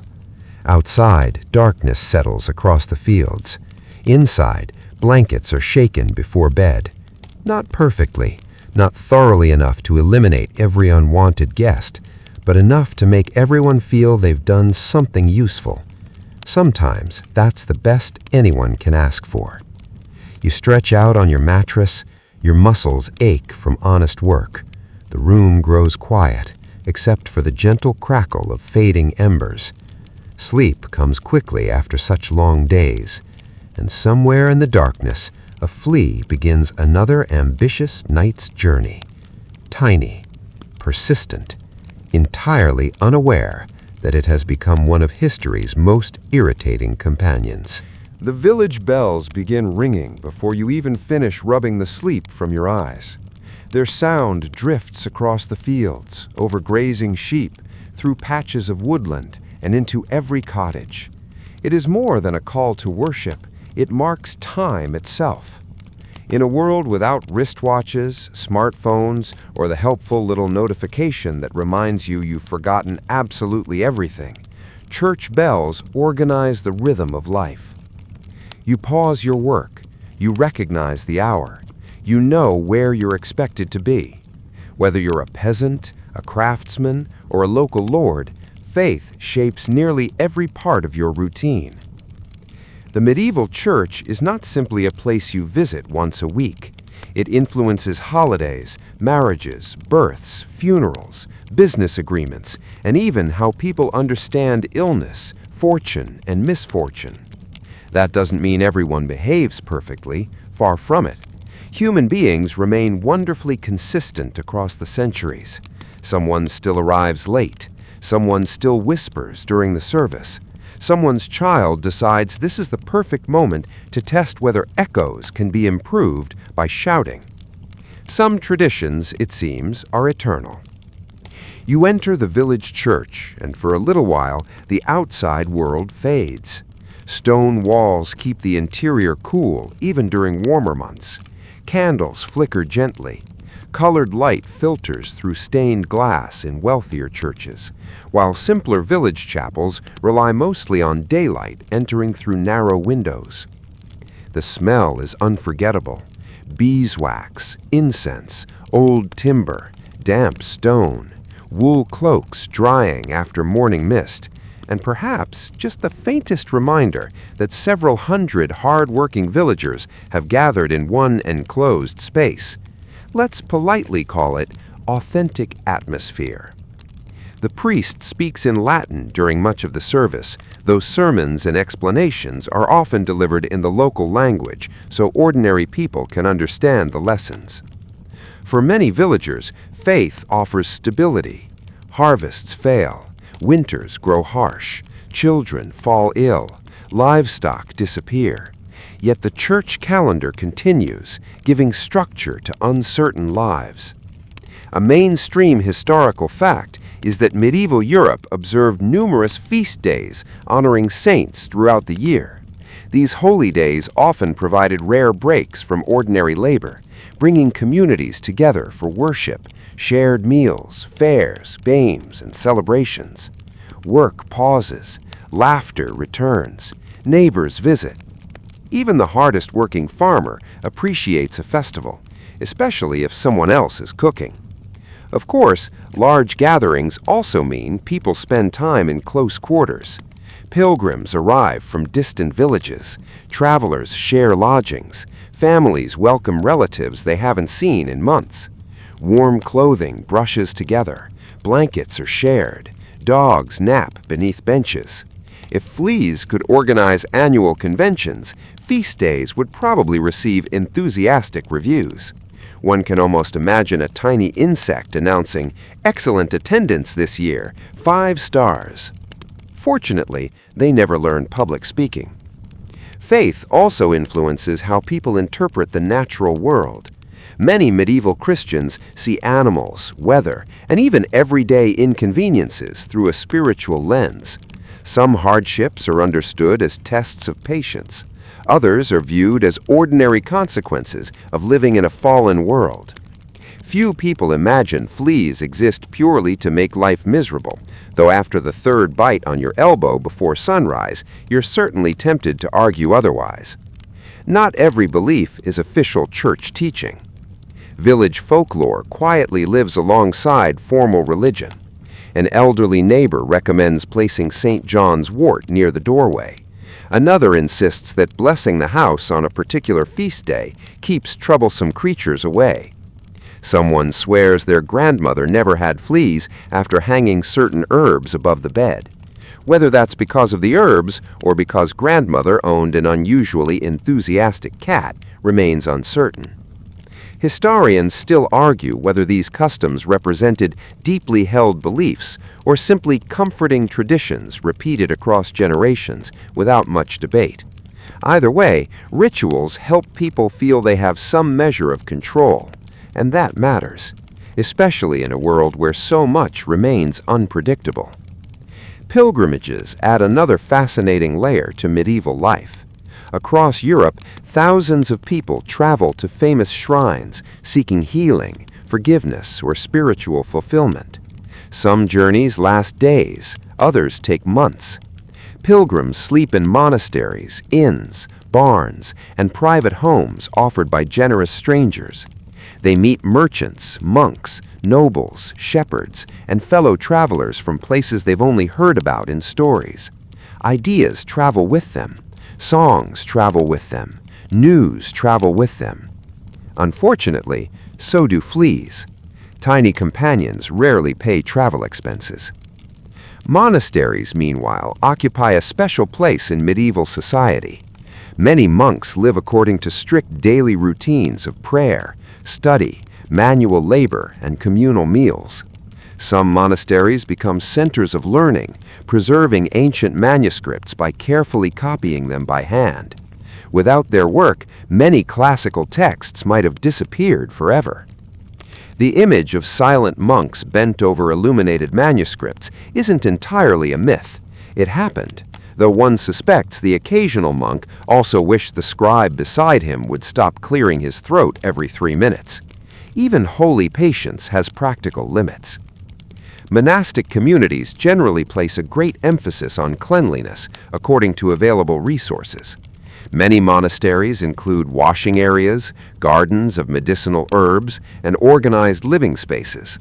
Outside, darkness settles across the fields. Inside, Blankets are shaken before bed. Not perfectly, not thoroughly enough to eliminate every unwanted guest, but enough to make everyone feel they've done something useful. Sometimes that's the best anyone can ask for. You stretch out on your mattress, your muscles ache from honest work. The room grows quiet, except for the gentle crackle of fading embers. Sleep comes quickly after such long days, and somewhere in the darkness, a flea begins another ambitious night's journey. Tiny, persistent, entirely unaware that it has become one of history's most irritating companions.
The village bells begin ringing before you even finish rubbing the sleep from your eyes. Their sound drifts across the fields, over grazing sheep, through patches of woodland, and into every cottage. It is more than a call to worship. It marks time itself. In a world without wristwatches, smartphones, or the helpful little notification that reminds you you've forgotten absolutely everything, church bells organize the rhythm of life. You pause your work. You recognize the hour. You know where you're expected to be. Whether you're a peasant, a craftsman, or a local lord, faith shapes nearly every part of your routine. The medieval church is not simply a place you visit once a week. It influences holidays, marriages, births, funerals, business agreements, and even how people understand illness, fortune, and misfortune. That doesn't mean everyone behaves perfectly, far from it. Human beings remain wonderfully consistent across the centuries. Someone still arrives late. Someone still whispers during the service. Someone's child decides this is the perfect moment to test whether echoes can be improved by shouting. Some traditions, it seems, are eternal. You enter the village church, and for a little while, the outside world fades. Stone walls keep the interior cool, even during warmer months. Candles flicker gently. Colored light filters through stained glass in wealthier churches, while simpler village chapels rely mostly on daylight entering through narrow windows. The smell is unforgettable. Beeswax, incense, old timber, damp stone, wool cloaks drying after morning mist, and perhaps just the faintest reminder that several hundred hard-working villagers have gathered in one enclosed space. Let's politely call it authentic atmosphere. The priest speaks in Latin during much of the service, though sermons and explanations are often delivered in the local language so ordinary people can understand the lessons. For many villagers, faith offers stability. Harvests fail, winters grow harsh, children fall ill, livestock disappear. Yet the church calendar continues, giving structure to uncertain lives. A mainstream historical fact is that medieval Europe observed numerous feast days honoring saints throughout the year. These holy days often provided rare breaks from ordinary labor, bringing communities together for worship, shared meals, fairs, games, and celebrations. Work pauses, laughter returns, neighbors visit. Even the hardest working farmer appreciates a festival, especially if someone else is cooking. Of course, large gatherings also mean people spend time in close quarters. Pilgrims arrive from distant villages, travelers share lodgings, families welcome relatives they haven't seen in months. Warm clothing brushes together, blankets are shared, dogs nap beneath benches. If Fleas could organize annual conventions, feast days would probably receive enthusiastic reviews. One can almost imagine a tiny insect announcing, "Excellent attendance this year, 5 stars." Fortunately, they never learn public speaking. Faith also influences how people interpret the natural world. Many medieval Christians see animals, weather, and even everyday inconveniences through a spiritual lens. Some hardships are understood as tests of patience. Others are viewed as ordinary consequences of living in a fallen world. Few people imagine fleas exist purely to make life miserable, though after the third bite on your elbow before sunrise, you're certainly tempted to argue otherwise.
Not every belief is official church teaching. Village folklore quietly lives alongside formal religion. An elderly neighbor recommends placing St. John's wort near the doorway. Another insists that blessing the house on a particular feast day keeps troublesome creatures away. Someone swears their grandmother never had fleas after hanging certain herbs above the bed. Whether that's because of the herbs or because grandmother owned an unusually enthusiastic cat remains uncertain. Historians still argue whether these customs represented deeply held beliefs or simply comforting traditions repeated across generations without much debate. Either way, rituals help people feel they have some measure of control, and that matters, especially in a world where so much remains unpredictable. Pilgrimages add another fascinating layer to medieval life. Across Europe, thousands of people travel to famous shrines seeking healing, forgiveness, or spiritual fulfillment. Some journeys last days, others take months. Pilgrims sleep in monasteries, inns, barns, and private homes offered by generous strangers. They meet merchants, monks, nobles, shepherds, and fellow travelers from places they've only heard about in stories. Ideas travel with them. Songs travel with them. News travel with them. Unfortunately, so do fleas. Tiny companions rarely pay travel expenses. Monasteries, meanwhile, occupy a special place in medieval society. Many monks live according to strict daily routines of prayer, study, manual labor, and communal meals. Some monasteries become centers of learning, preserving ancient manuscripts by carefully copying them by hand. Without their work, many classical texts might have disappeared forever. The image of silent monks bent over illuminated manuscripts isn't entirely a myth. It happened, though one suspects the occasional monk also wished the scribe beside him would stop clearing his throat every 3 minutes. Even holy patience has practical limits. Monastic communities generally place a great emphasis on cleanliness according to available resources. Many monasteries include washing areas, gardens of medicinal herbs, and organized living spaces.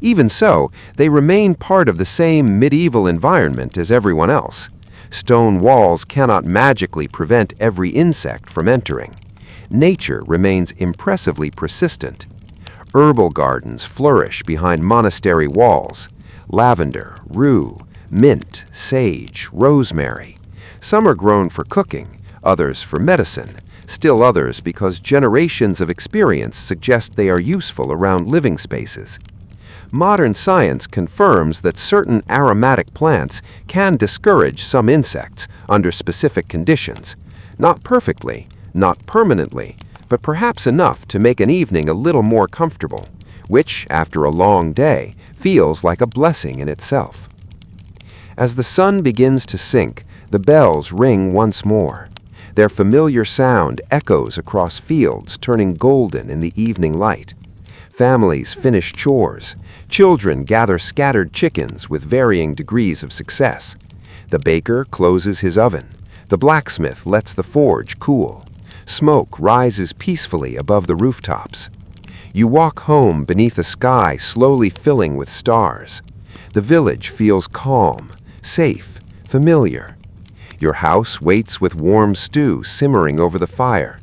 Even so, they remain part of the same medieval environment as everyone else. Stone walls cannot magically prevent every insect from entering. Nature remains impressively persistent. Herbal gardens flourish behind monastery walls. Lavender, rue, mint, sage, rosemary. Some are grown for cooking, others for medicine, still others because generations of experience suggest they are useful around living spaces. Modern science confirms that certain aromatic plants can discourage some insects under specific conditions. Not perfectly, not permanently, but perhaps enough to make an evening a little more comfortable, which, after a long day, feels like a blessing in itself. As the sun begins to sink, the bells ring once more. Their familiar sound echoes across fields, turning golden in the evening light. Families finish chores. Children gather scattered chickens with varying degrees of success. The baker closes his oven. The blacksmith lets the forge cool. Smoke rises peacefully above the rooftops. You walk home beneath a sky slowly filling with stars. The village feels calm, safe, familiar. Your house waits with warm stew simmering over the fire.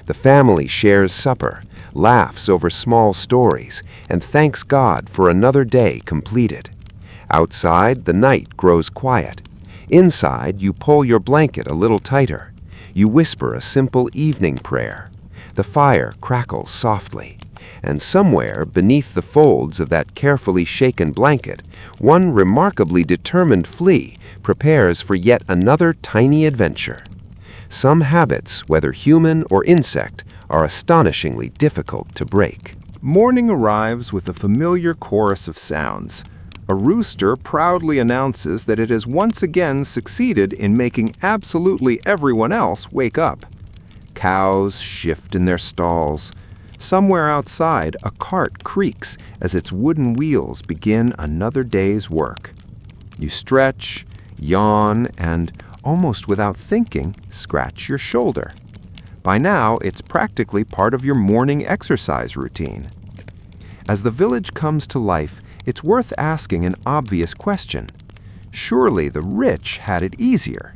The family shares supper, laughs over small stories, and thanks God for another day completed. Outside, the night grows quiet. Inside, you pull your blanket a little tighter. You whisper a simple evening prayer. The fire crackles softly, and somewhere beneath the folds of that carefully shaken blanket, one remarkably determined flea prepares for yet another tiny adventure. Some habits, whether human or insect, are astonishingly difficult to break.
Morning arrives with a familiar chorus of sounds. A rooster proudly announces that it has once again succeeded in making absolutely everyone else wake up. Cows shift in their stalls. Somewhere outside, a cart creaks as its wooden wheels begin another day's work. You stretch, yawn, and, almost without thinking, scratch your shoulder.
By now, it's practically part of your morning exercise routine. As the village comes to life, it's worth asking an obvious question. Surely the rich had it easier.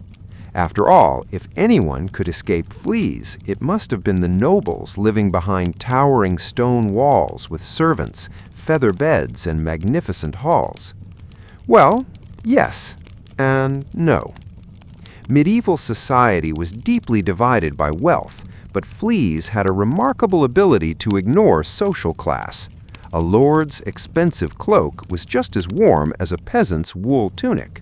After all, if anyone could escape fleas, it must have been the nobles living behind towering stone walls with servants, feather beds, and magnificent halls. Well, yes and no. Medieval society was deeply divided by wealth, but fleas had a remarkable ability to ignore social class. A lord's expensive cloak was just as warm as a peasant's wool tunic.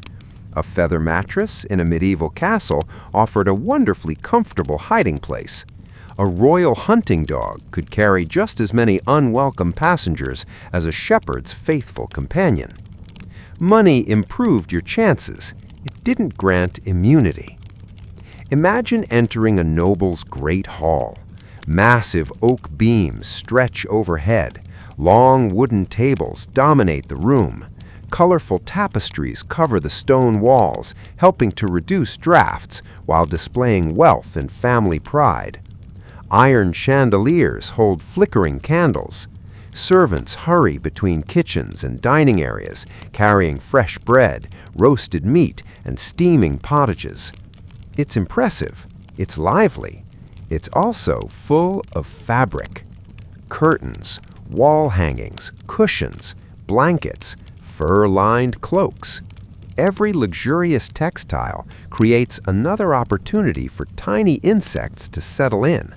A feather mattress in a medieval castle offered a wonderfully comfortable hiding place. A royal hunting dog could carry just as many unwelcome passengers as a shepherd's faithful companion. Money improved your chances. It didn't grant immunity. Imagine entering a noble's great hall. Massive oak beams stretch overhead. Long wooden tables dominate the room. Colorful tapestries cover the stone walls, helping to reduce drafts while displaying wealth and family pride. Iron chandeliers hold flickering candles. Servants hurry between kitchens and dining areas, carrying fresh bread, roasted meat, and steaming pottages. It's impressive. It's lively. It's also full of fabric. Curtains, wall hangings, cushions, blankets, fur-lined cloaks. Every luxurious textile creates another opportunity for tiny insects to settle in.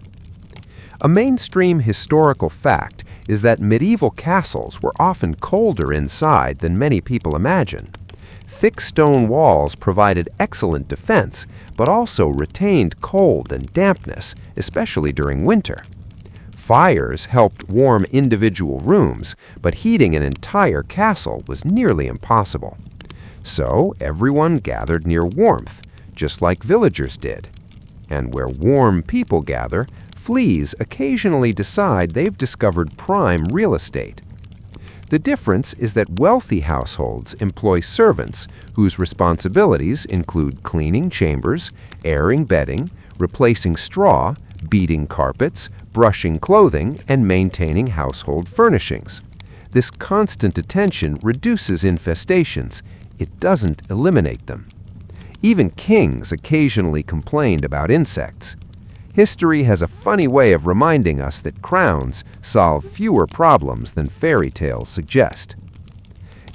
A mainstream historical fact is that medieval castles were often colder inside than many people imagine. Thick stone walls provided excellent defense, but also retained cold and dampness, especially during winter. Fires helped warm individual rooms, but heating an entire castle was nearly impossible. So everyone gathered near warmth, just like villagers did. And where warm people gather, fleas occasionally decide they've discovered prime real estate. The difference is that wealthy households employ servants whose responsibilities include cleaning chambers, airing bedding, replacing straw, beating carpets, brushing clothing, and maintaining household furnishings. This constant attention reduces infestations. It doesn't eliminate them. Even kings occasionally complained about insects. History has a funny way of reminding us that crowns solve fewer problems than fairy tales suggest.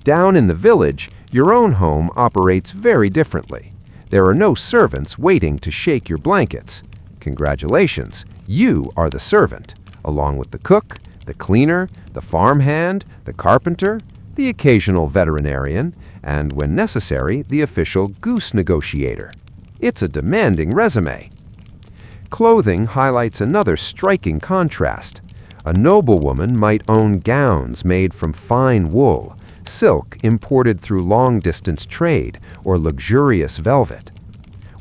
Down in the village, your own home operates very differently. There are no servants waiting to shake your blankets. Congratulations, you are the servant, along with the cook, the cleaner, the farmhand, the carpenter, the occasional veterinarian, and, when necessary, the official goose negotiator. It's a demanding resume. Clothing highlights another striking contrast. A noblewoman might own gowns made from fine wool, silk imported through long-distance trade, or luxurious velvet.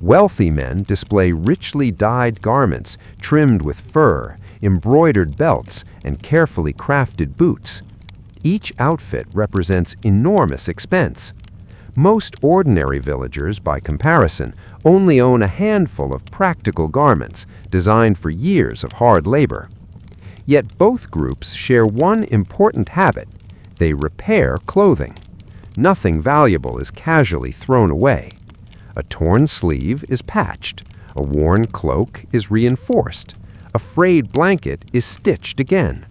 Wealthy men display richly dyed garments trimmed with fur, embroidered belts, and carefully crafted boots. Each outfit represents enormous expense. Most ordinary villagers, by comparison, only own a handful of practical garments designed for years of hard labor. Yet both groups share one important habit: they repair clothing. Nothing valuable is casually thrown away. A torn sleeve is patched. A worn cloak is reinforced. A frayed blanket is stitched again.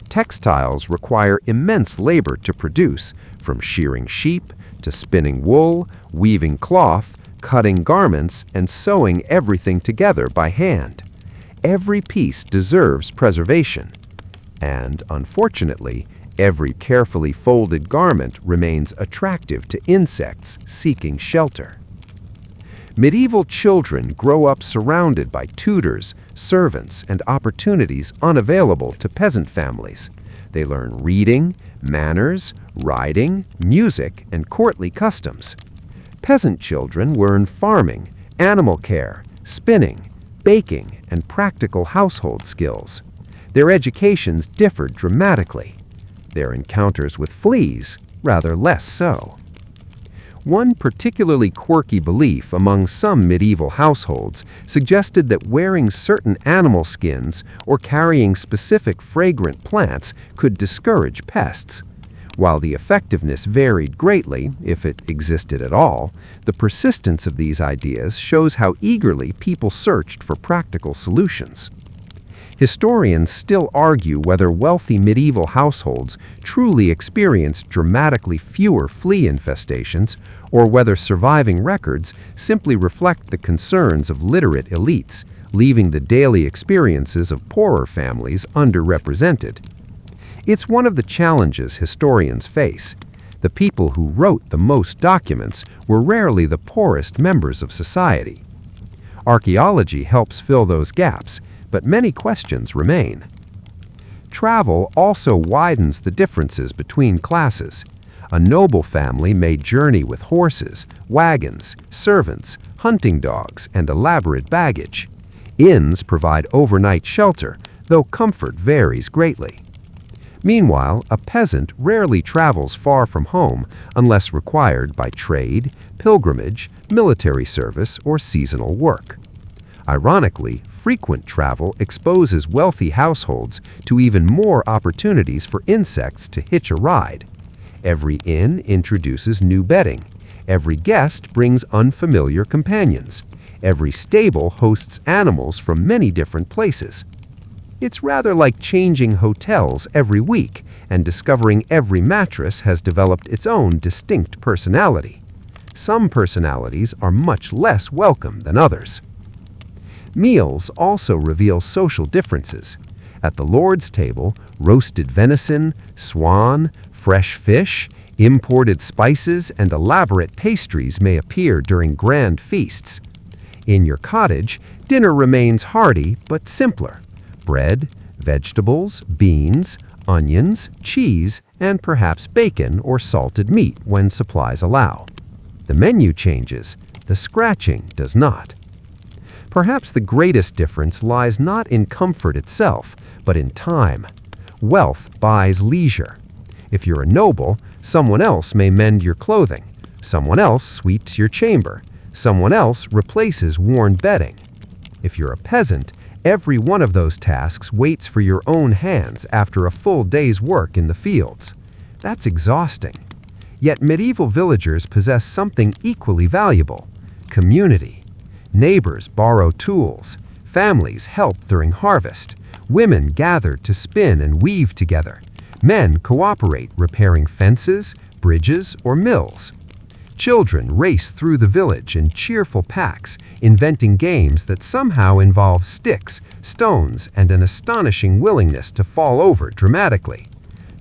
Textiles require immense labor to produce, from shearing sheep to spinning wool, weaving cloth, cutting garments, and sewing everything together by hand. Every piece deserves preservation. And, unfortunately, every carefully folded garment remains attractive to insects seeking shelter. Medieval children grow up surrounded by tutors, servants, and opportunities unavailable to peasant families. They learn reading, manners, riding, music, and courtly customs. Peasant children learn farming, animal care, spinning, baking, and practical household skills. Their educations differed dramatically. Their encounters with fleas rather less so. One particularly quirky belief among some medieval households suggested that wearing certain animal skins or carrying specific fragrant plants could discourage pests. While the effectiveness varied greatly, if it existed at all, the persistence of these ideas shows how eagerly people searched for practical solutions. Historians still argue whether wealthy medieval households truly experienced dramatically fewer flea infestations or whether surviving records simply reflect the concerns of literate elites, leaving the daily experiences of poorer families underrepresented. It's one of the challenges historians face. The people who wrote the most documents were rarely the poorest members of society. Archaeology helps fill those gaps, but many questions remain. Travel also widens the differences between classes. A noble family may journey with horses, wagons, servants, hunting dogs, and elaborate baggage. Inns provide overnight shelter, though comfort varies greatly. Meanwhile, a peasant rarely travels far from home unless required by trade, pilgrimage, military service, or seasonal work. Ironically, frequent travel exposes wealthy households to even more opportunities for insects to hitch a ride. Every inn introduces new bedding. Every guest brings unfamiliar companions. Every stable hosts animals from many different places. It's rather like changing hotels every week, and discovering every mattress has developed its own distinct personality. Some personalities are much less welcome than others. Meals also reveal social differences. At the Lord's table, roasted venison, swan, fresh fish, imported spices, and elaborate pastries may appear during grand feasts. In your cottage, dinner remains hearty but simpler. Bread, vegetables, beans, onions, cheese, and perhaps bacon or salted meat when supplies allow. The menu changes, the scratching does not. Perhaps the greatest difference lies not in comfort itself, but in time. Wealth buys leisure. If you're a noble, someone else may mend your clothing. Someone else sweeps your chamber. Someone else replaces worn bedding. If you're a peasant, every one of those tasks waits for your own hands after a full day's work in the fields. That's exhausting. Yet medieval villagers possess something equally valuable: community. Neighbors borrow tools. Families help during harvest. Women gather to spin and weave together. Men cooperate repairing fences, bridges, or mills. Children race through the village in cheerful packs, inventing games that somehow involve sticks, stones, and an astonishing willingness to fall over dramatically.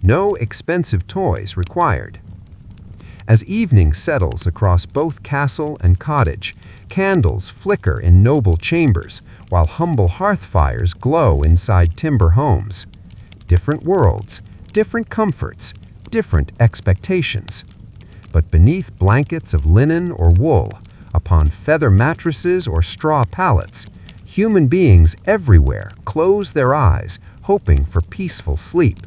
No expensive toys required. As evening settles across both castle and cottage, candles flicker in noble chambers, while humble hearth fires glow inside timber homes. Different worlds, different comforts, different expectations. But beneath blankets of linen or wool, upon feather mattresses or straw pallets, human beings everywhere close their eyes, hoping for peaceful sleep.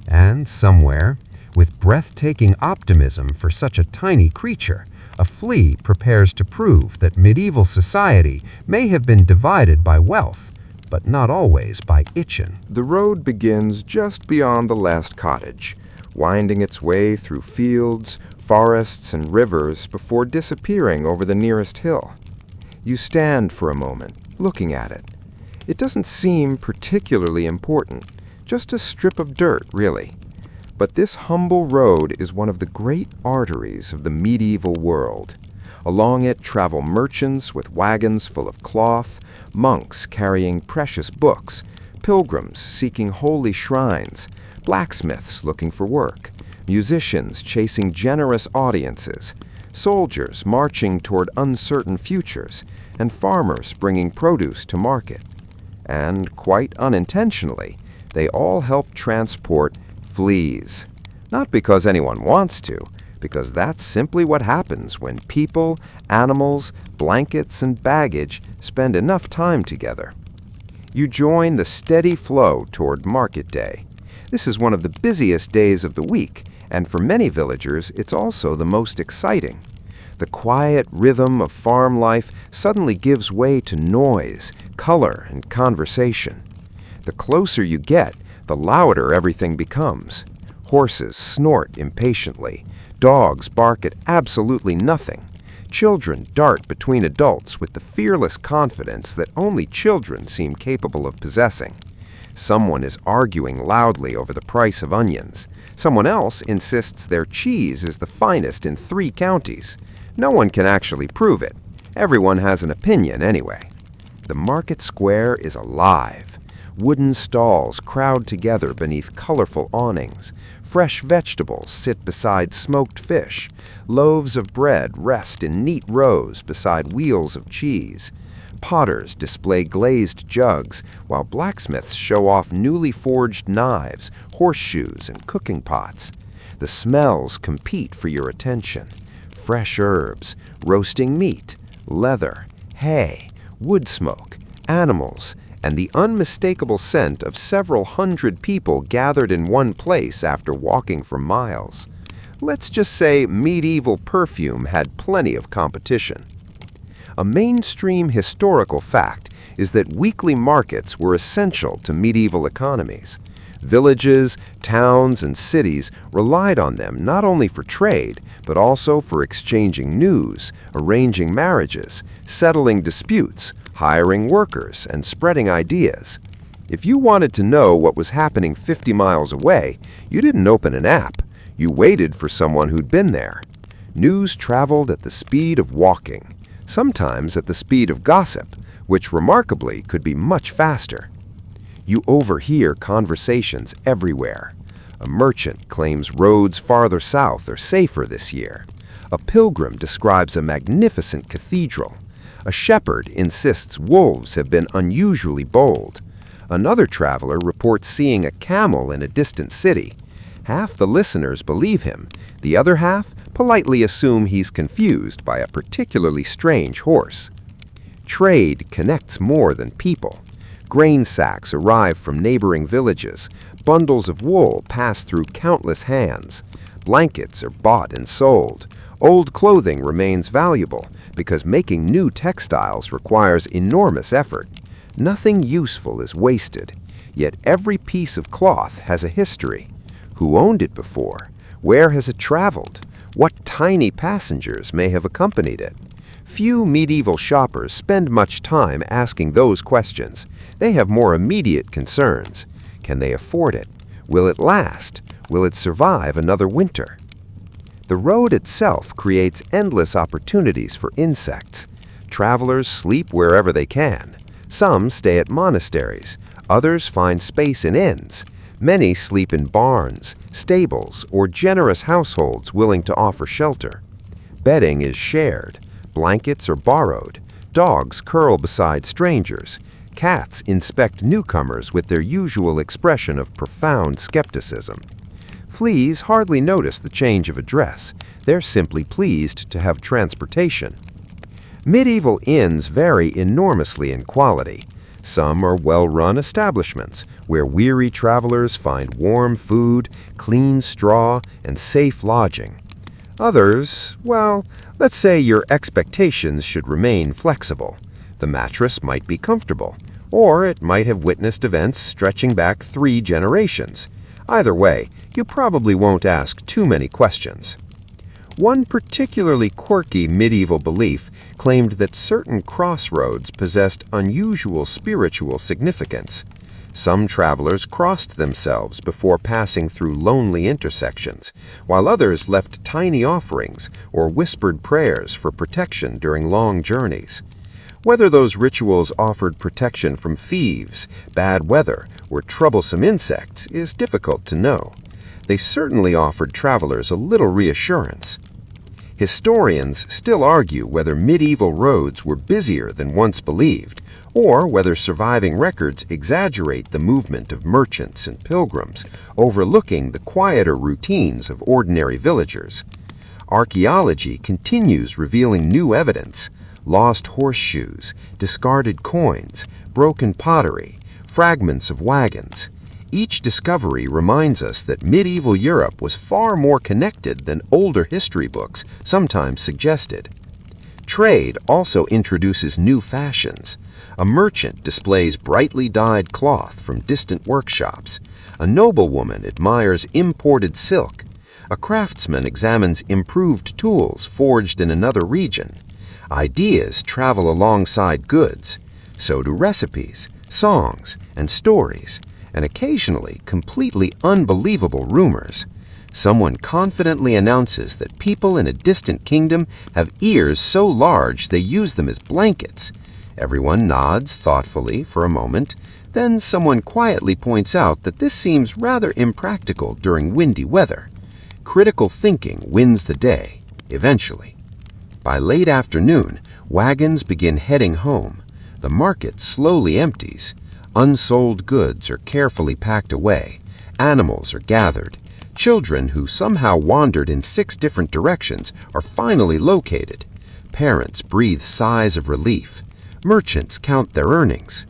And somewhere, with breathtaking optimism for such a tiny creature, a flea prepares to prove that medieval society may have been divided by wealth, but not always by itchin.
The road begins just beyond the last cottage, winding its way through fields, forests, and rivers before disappearing over the nearest hill. You stand for a moment, looking at it. It doesn't seem particularly important, just a strip of dirt, really. But this humble road is one of the great arteries of the medieval world. Along it travel merchants with wagons full of cloth, monks carrying precious books, pilgrims seeking holy shrines, blacksmiths looking for work, musicians chasing generous audiences, soldiers marching toward uncertain futures, and farmers bringing produce to market. And, quite unintentionally, they all help transport fleas. Not because anyone wants to, because that's simply what happens when people, animals, blankets, and baggage spend enough time together. You join the steady flow toward market day. This is one of the busiest days of the week, and for many villagers, it's also the most exciting.
The quiet rhythm of farm life suddenly gives way to noise, color, and conversation. The closer you get, the louder everything becomes. Horses snort impatiently. Dogs bark at absolutely nothing. Children dart between adults with the fearless confidence that only children seem capable of possessing. Someone is arguing loudly over the price of onions. Someone else insists their cheese is the finest in 3 counties. No one can actually prove it. Everyone has an opinion anyway. The market square is alive. Wooden stalls crowd together beneath colorful awnings. Fresh vegetables sit beside smoked fish. Loaves of bread rest in neat rows beside wheels of cheese. Potters display glazed jugs, while blacksmiths show off newly forged knives, horseshoes, and cooking pots. The smells compete for your attention. Fresh herbs, roasting meat, leather, hay, wood smoke, animals, and the unmistakable scent of several hundred people gathered in one place after walking for miles. Let's just say medieval perfume had plenty of competition. A mainstream historical fact is that weekly markets were essential to medieval economies. Villages, towns, and cities relied on them not only for trade, but also for exchanging news, arranging marriages, settling disputes, hiring workers, and spreading ideas. If you wanted to know what was happening 50 miles away, you didn't open an app. You waited for someone who'd been there. News traveled at the speed of walking, sometimes at the speed of gossip, which remarkably could be much faster. You overhear conversations everywhere. A merchant claims roads farther south are safer this year. A pilgrim describes a magnificent cathedral. A shepherd insists wolves have been unusually bold. Another traveler reports seeing a camel in a distant city. Half the listeners believe him. The other half politely assume he's confused by a particularly strange horse. Trade connects more than people. Grain sacks arrive from neighboring villages. Bundles of wool pass through countless hands. Blankets are bought and sold. Old clothing remains valuable because making new textiles requires enormous effort. Nothing useful is wasted, yet every piece of cloth has a history. Who owned it before? Where has it traveled? What tiny passengers may have accompanied it? Few medieval shoppers spend much time asking those questions. They have more immediate concerns. Can they afford it? Will it last? Will it survive another winter? The road itself creates endless opportunities for insects. Travelers sleep wherever they can. Some stay at monasteries. Others find space in inns. Many sleep in barns, stables, or generous households willing to offer shelter. Bedding is shared. Blankets are borrowed. Dogs curl beside strangers. Cats inspect newcomers with their usual expression of profound skepticism. Fleas hardly notice the change of address. They're simply pleased to have transportation. Medieval inns vary enormously in quality. Some are well-run establishments where weary travelers find warm food, clean straw, and safe lodging. Others, well, let's say your expectations should remain flexible. The mattress might be comfortable, or it might have witnessed events stretching back 3 generations. Either way, you probably won't ask too many questions. One particularly quirky medieval belief claimed that certain crossroads possessed unusual spiritual significance. Some travelers crossed themselves before passing through lonely intersections, while others left tiny offerings or whispered prayers for protection during long journeys. Whether those rituals offered protection from thieves, bad weather, or troublesome insects is difficult to know. They certainly offered travelers a little reassurance. Historians still argue whether medieval roads were busier than once believed, or whether surviving records exaggerate the movement of merchants and pilgrims, overlooking the quieter routines of ordinary villagers. Archaeology continues revealing new evidence: lost horseshoes, discarded coins, broken pottery, fragments of wagons. Each discovery reminds us that medieval Europe was far more connected than older history books sometimes suggested. Trade also introduces new fashions. A merchant displays brightly dyed cloth from distant workshops. A noblewoman admires imported silk. A craftsman examines improved tools forged in another region. Ideas travel alongside goods. So do recipes, songs, and stories, and occasionally completely unbelievable rumors. Someone confidently announces that people in a distant kingdom have ears so large they use them as blankets. Everyone nods thoughtfully for a moment. Then someone quietly points out that this seems rather impractical during windy weather. Critical thinking wins the day, eventually. By late afternoon, wagons begin heading home. The market slowly empties. Unsold goods are carefully packed away. Animals are gathered. Children who somehow wandered in 6 different directions are finally located. Parents breathe sighs of relief. Merchants count their earnings.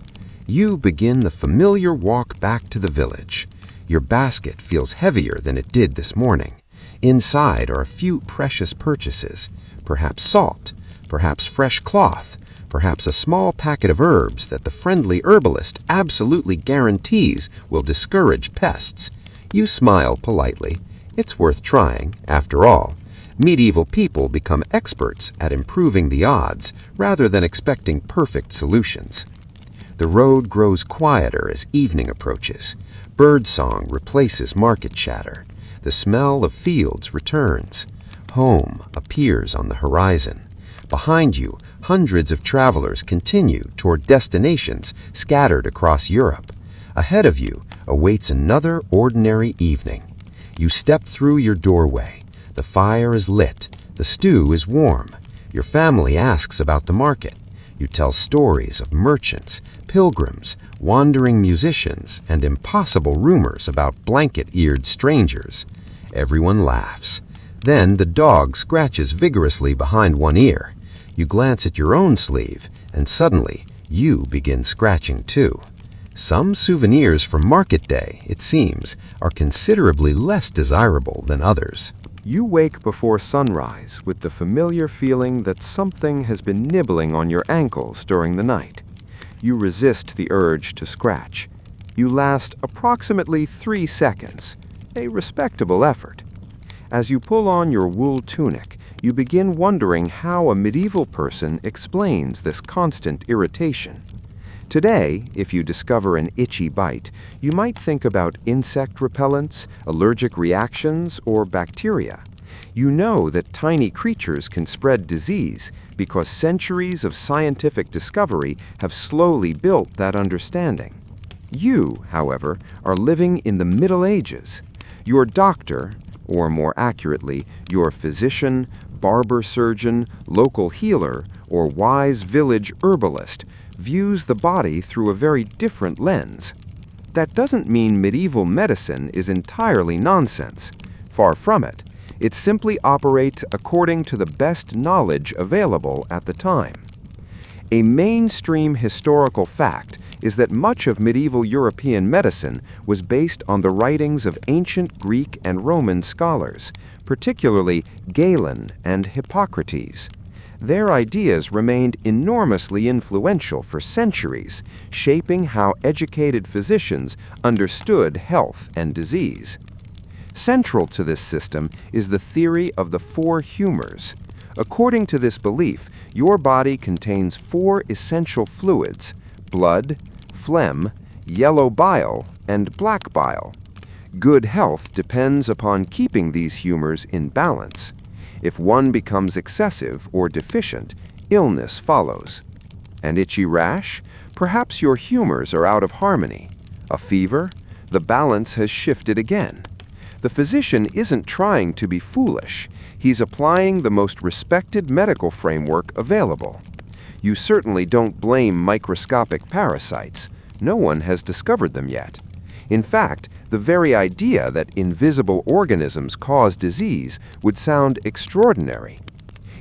You begin the familiar walk back to the village. Your basket feels heavier than it did this morning. Inside are a few precious purchases, perhaps salt, perhaps fresh cloth, perhaps a small packet of herbs that the friendly herbalist absolutely guarantees will discourage pests. You smile politely. It's worth trying, after all. Medieval people become experts at improving the odds rather than expecting perfect solutions. The road grows quieter as evening approaches. Birdsong replaces market chatter. The smell of fields returns. Home appears on the horizon. Behind you, hundreds of travelers continue toward destinations scattered across Europe. Ahead of you awaits another ordinary evening. You step through your doorway. The fire is lit. The stew is warm. Your family asks about the market. You tell stories of merchants, pilgrims, wandering musicians, and impossible rumors about blanket-eared strangers. Everyone laughs. Then the dog scratches vigorously behind one ear. You glance at your own sleeve, and suddenly you begin scratching too. Some souvenirs from market day, it seems, are considerably less desirable than others.
You wake before sunrise with the familiar feeling that something has been nibbling on your ankles during the night. You resist the urge to scratch. You last approximately 3 seconds, a respectable effort. As you pull on your wool tunic, you begin wondering how a medieval person explains this constant irritation. Today, if you discover an itchy bite, you might think about insect repellents, allergic reactions, or bacteria. You know that tiny creatures can spread disease because centuries of scientific discovery have slowly built that understanding. You, however, are living in the Middle Ages. Your doctor, or more accurately, your physician, barber surgeon, local healer, or wise village herbalist, views the body through a very different lens. That doesn't mean medieval medicine is entirely nonsense. Far from it. It simply operates according to the best knowledge available at the time. A mainstream historical fact is that much of medieval European medicine was based on the writings of ancient Greek and Roman scholars, particularly Galen and Hippocrates. Their ideas remained enormously influential for centuries, shaping how educated physicians understood health and disease. Central to this system is the theory of the 4 humors. According to this belief, your body contains 4 essential fluids: blood, phlegm, yellow bile, and black bile. Good health depends upon keeping these humors in balance. If one becomes excessive or deficient, illness follows. An itchy rash? Perhaps your humors are out of harmony. A fever? The balance has shifted again. The physician isn't trying to be foolish. He's applying the most respected medical framework available. You certainly don't blame microscopic parasites. No one has discovered them yet. In fact, the very idea that invisible organisms cause disease would sound extraordinary.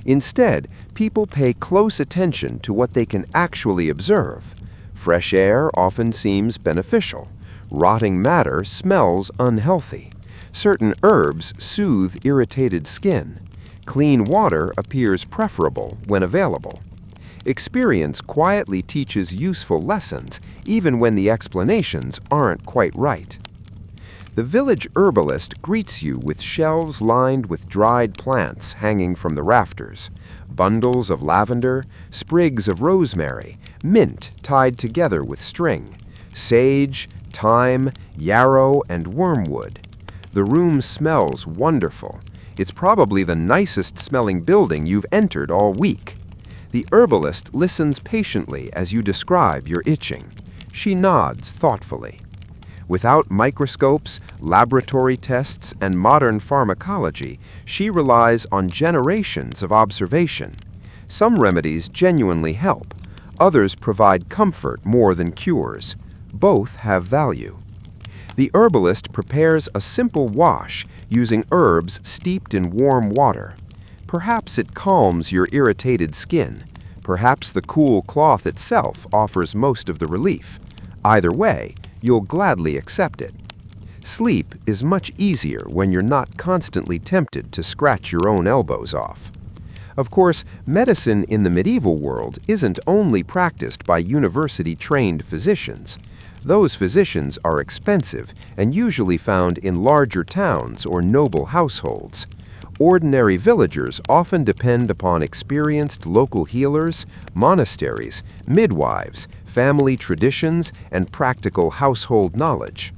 Instead, people pay close attention to what they can actually observe. Fresh air often seems beneficial.
Rotting matter smells unhealthy. Certain herbs soothe irritated skin. Clean water appears preferable when available. Experience quietly teaches useful lessons, even when the explanations aren't quite right. The village herbalist greets you with shelves lined with dried plants hanging from the rafters, bundles of lavender, sprigs of rosemary, mint tied together with string, sage, thyme, yarrow, and wormwood. The room smells wonderful. It's probably the nicest smelling building you've entered all week. The herbalist listens patiently as you describe your itching. She nods thoughtfully. Without microscopes, laboratory tests, and modern pharmacology, she relies on generations of observation. Some remedies genuinely help. Others provide comfort more than cures. Both have value. The herbalist prepares a simple wash using herbs steeped in warm water. Perhaps it calms your irritated skin. Perhaps the cool cloth itself offers most of the relief. Either way, you'll gladly accept it. Sleep is much easier when you're not constantly tempted to scratch your own elbows off. Of course, medicine in the medieval world isn't only practiced by university-trained physicians. Those physicians are expensive and usually found in larger towns or noble households. Ordinary villagers often depend upon experienced local healers, monasteries, midwives, family traditions, and practical household knowledge.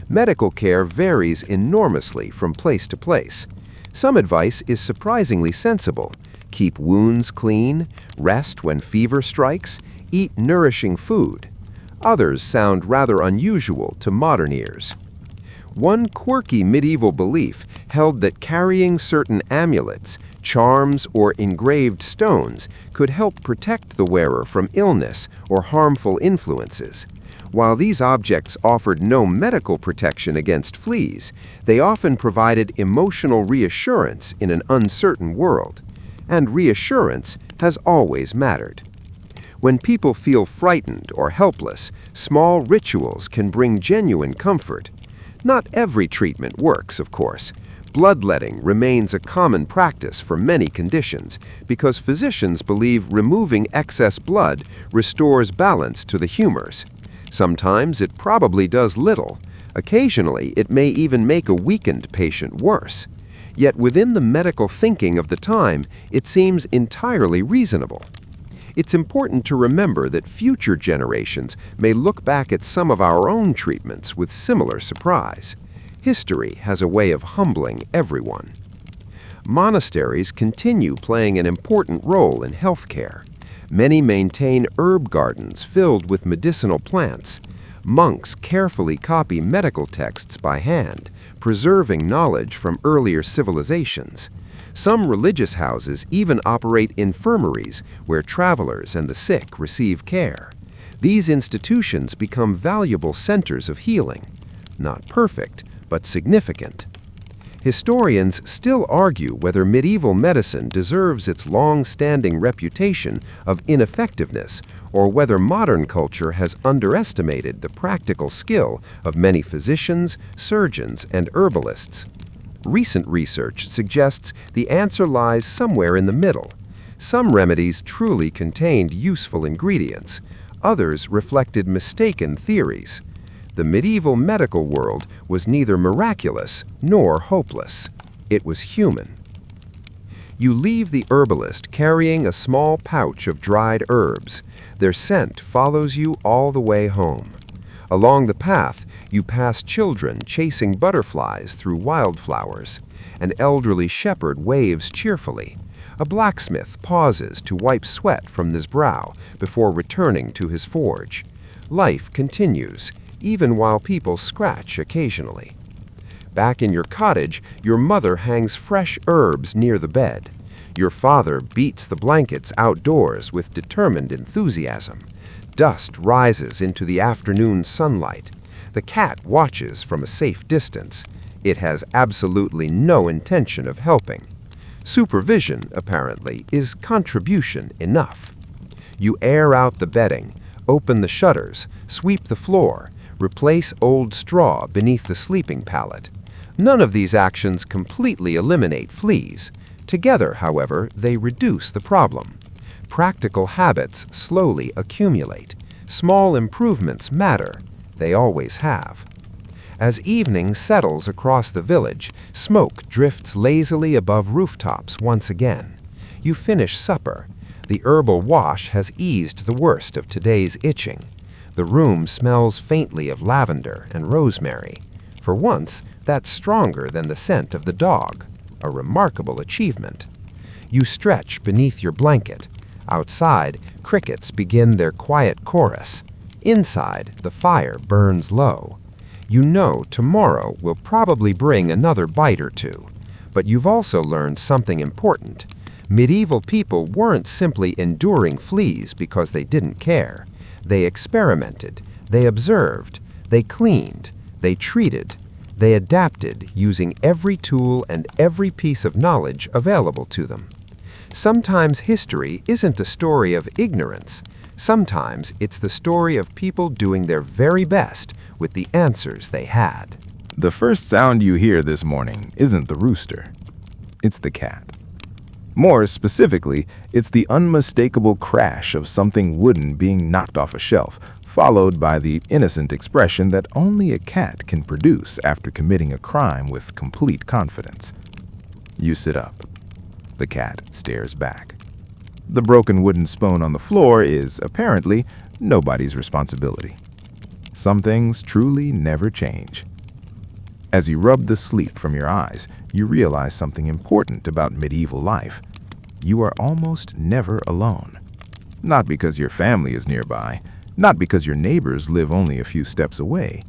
Medical care varies enormously from place to place. Some advice is surprisingly sensible. Keep wounds clean, rest when fever strikes, eat nourishing food. Others sound rather unusual to modern ears. One quirky medieval belief held that carrying certain amulets, charms, or engraved stones could help protect the wearer from illness or harmful influences. While these objects offered no medical protection against fleas, they often provided emotional reassurance in an uncertain world. And reassurance has always mattered. When people feel frightened or helpless, small rituals can bring genuine comfort. Not every treatment works, of course. Bloodletting remains a common practice for many conditions because physicians believe removing excess blood restores balance to the humors. Sometimes it probably does little. Occasionally, it may even make a weakened patient worse. Yet within the medical thinking of the time, it seems entirely reasonable. It's important to remember that future generations may look back at some of our own treatments with similar surprise. History has a way of humbling everyone. Monasteries continue playing an important role in healthcare. Many maintain herb gardens filled with medicinal plants. Monks carefully copy medical texts by hand, preserving knowledge from earlier civilizations. Some religious houses even operate infirmaries where travelers and the sick receive care. These institutions become valuable centers of healing. Not perfect, but significant. Historians still argue whether medieval medicine deserves its long-standing reputation of ineffectiveness or whether modern culture has underestimated the practical skill of many physicians, surgeons, and herbalists. Recent research suggests the answer lies somewhere in the middle. Some remedies truly contained useful ingredients. Others reflected mistaken theories. The medieval medical world was neither miraculous nor hopeless. It was human. You leave the herbalist carrying a small pouch of dried herbs. Their scent follows you all the way home. Along the path, you pass children chasing butterflies through wildflowers. An elderly shepherd waves cheerfully. A blacksmith pauses to wipe sweat from his brow before returning to his forge. Life continues, even while people scratch occasionally. Back in your cottage, your mother hangs fresh herbs near the bed. Your father beats the blankets outdoors with determined enthusiasm. Dust rises into the afternoon sunlight. The cat watches from a safe distance. It has absolutely no intention of helping. Supervision, apparently, is contribution enough. You air out the bedding, open the shutters, sweep the floor, Replace old straw beneath the sleeping pallet. None of these actions completely eliminate fleas. Together, however, they reduce the problem. Practical habits slowly accumulate. Small improvements matter. They always have. As evening settles across the village, smoke drifts lazily above rooftops once again. You finish supper. The herbal wash has eased the worst of today's itching. The room smells faintly of lavender and rosemary. For once, that's stronger than the scent of the dog. A remarkable achievement. You stretch beneath your blanket. Outside, crickets begin their quiet chorus. Inside, the fire burns low. You know tomorrow will probably bring another bite or two. But you've also learned something important. Medieval people weren't simply enduring fleas because they didn't care. They experimented, they observed, they cleaned, they treated, they adapted using every tool and every piece of knowledge available to them. Sometimes history isn't a story of ignorance. Sometimes it's the story of people doing their very best with the answers they had.
The first sound you hear this morning isn't the rooster. It's the cat. More specifically, it's the unmistakable crash of something wooden being knocked off a shelf, followed by the innocent expression that only a cat can produce after committing a crime with complete confidence. You sit up. The cat stares back. The broken wooden spoon on the floor is, apparently, nobody's responsibility. Some things truly never change. As you rub the sleep from your eyes, you realize something important about medieval life. You are almost never alone. Not because your family is nearby, not because your neighbors live only a few steps away,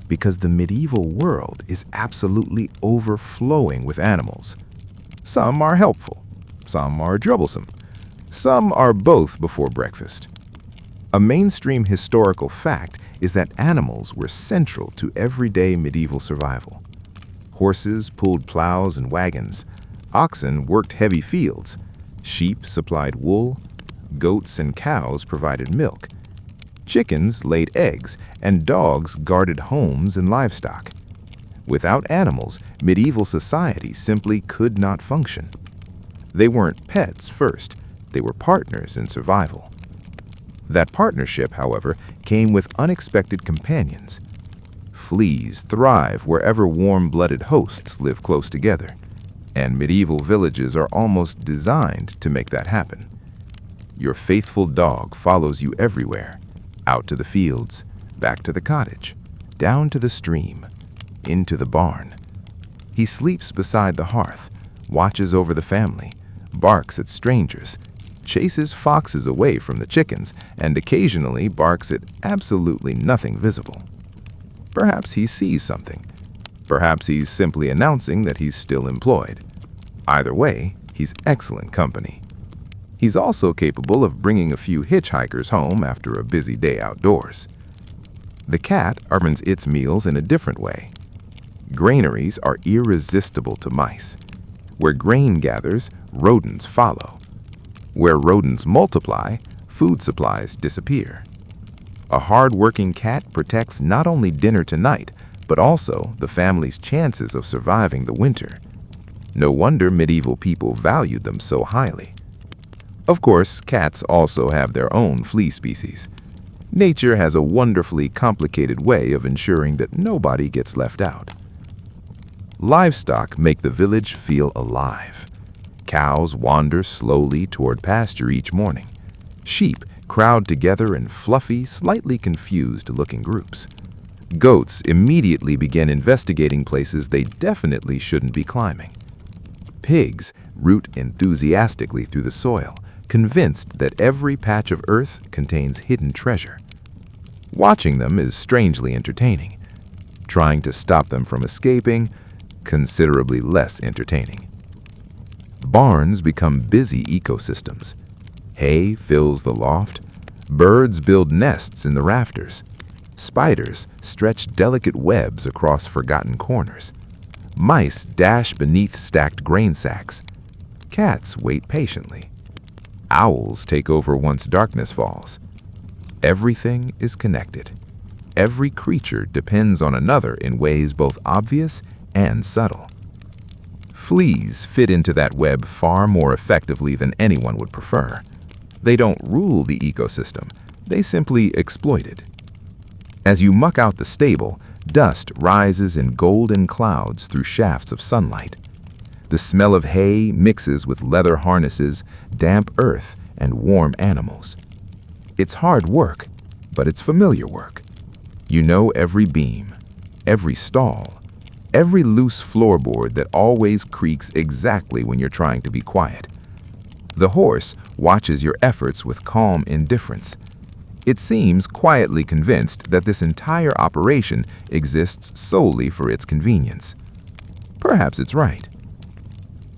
because the medieval world is absolutely overflowing with animals. Some are helpful, some are troublesome, some are both before breakfast. A mainstream historical fact is that animals were central to everyday medieval survival. Horses pulled plows and wagons, oxen worked heavy fields, sheep supplied wool, goats and cows provided milk, chickens laid eggs, and dogs guarded homes and livestock. Without animals, medieval society simply could not function. They weren't pets first, they were partners in survival. That partnership, however, came with unexpected companions. Fleas thrive wherever warm-blooded hosts live close together, and medieval villages are almost designed to make that happen. Your faithful dog follows you everywhere, out to the fields, back to the cottage, down to the stream, into the barn. He sleeps beside the hearth, watches over the family, barks at strangers, chases foxes away from the chickens, and occasionally barks at absolutely nothing visible. Perhaps he sees something. Perhaps he's simply announcing that he's still employed. Either way, he's excellent company. He's also capable of bringing a few hitchhikers home after a busy day outdoors. The cat earns its meals in a different way. Granaries are irresistible to mice. Where grain gathers, rodents follow. Where rodents multiply, food supplies disappear. A hard-working cat protects not only dinner tonight, but also the family's chances of surviving the winter. No wonder medieval people valued them so highly. Of course, cats also have their own flea species. Nature has a wonderfully complicated way of ensuring that nobody gets left out. Livestock make the village feel alive. Cows wander slowly toward pasture each morning. Sheep crowd together in fluffy, slightly confused-looking groups. Goats immediately begin investigating places they definitely shouldn't be climbing. Pigs root enthusiastically through the soil, convinced that every patch of earth contains hidden treasure. Watching them is strangely entertaining. Trying to stop them from escaping, considerably less entertaining. Barns become busy ecosystems. Hay fills the loft. Birds build nests in the rafters. Spiders stretch delicate webs across forgotten corners. Mice dash beneath stacked grain sacks. Cats wait patiently. Owls take over once darkness falls. Everything is connected. every creature depends on another in ways both obvious and subtle. Fleas fit into that web far more effectively than anyone would prefer. They don't rule the ecosystem, they simply exploit it. As you muck out the stable, dust rises in golden clouds through shafts of sunlight. The smell of hay mixes with leather harnesses, damp earth, and warm animals. It's hard work, but it's familiar work. You know every beam, every stall, every loose floorboard that always creaks exactly when you're trying to be quiet. The horse watches your efforts with calm indifference. It seems quietly convinced that this entire operation exists solely for its convenience. Perhaps it's right.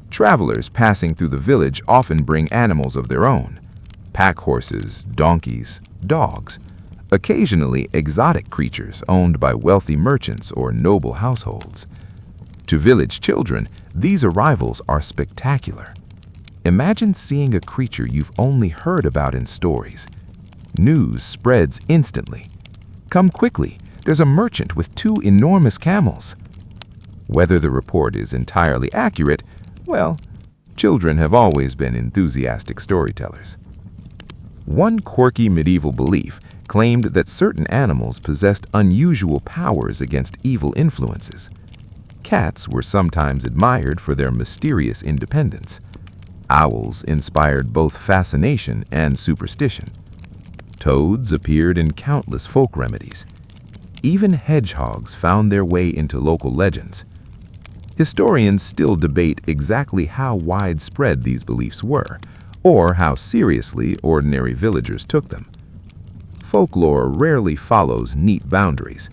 Travelers passing through the village often bring animals of their own: pack horses, donkeys, dogs, occasionally exotic creatures owned by wealthy merchants or noble households. To village children, these arrivals are spectacular. Imagine seeing a creature you've only heard about in stories. News spreads instantly. Come quickly, there's a merchant with 2 enormous camels. Whether the report is entirely accurate, well, children have always been enthusiastic storytellers. One quirky medieval belief claimed that certain animals possessed unusual powers against evil influences. Cats were sometimes admired for their mysterious independence. Owls inspired both fascination and superstition. Toads appeared in countless folk remedies. Even hedgehogs found their way into local legends. Historians still debate exactly how widespread these beliefs were, or how seriously ordinary villagers took them. Folklore rarely follows neat boundaries.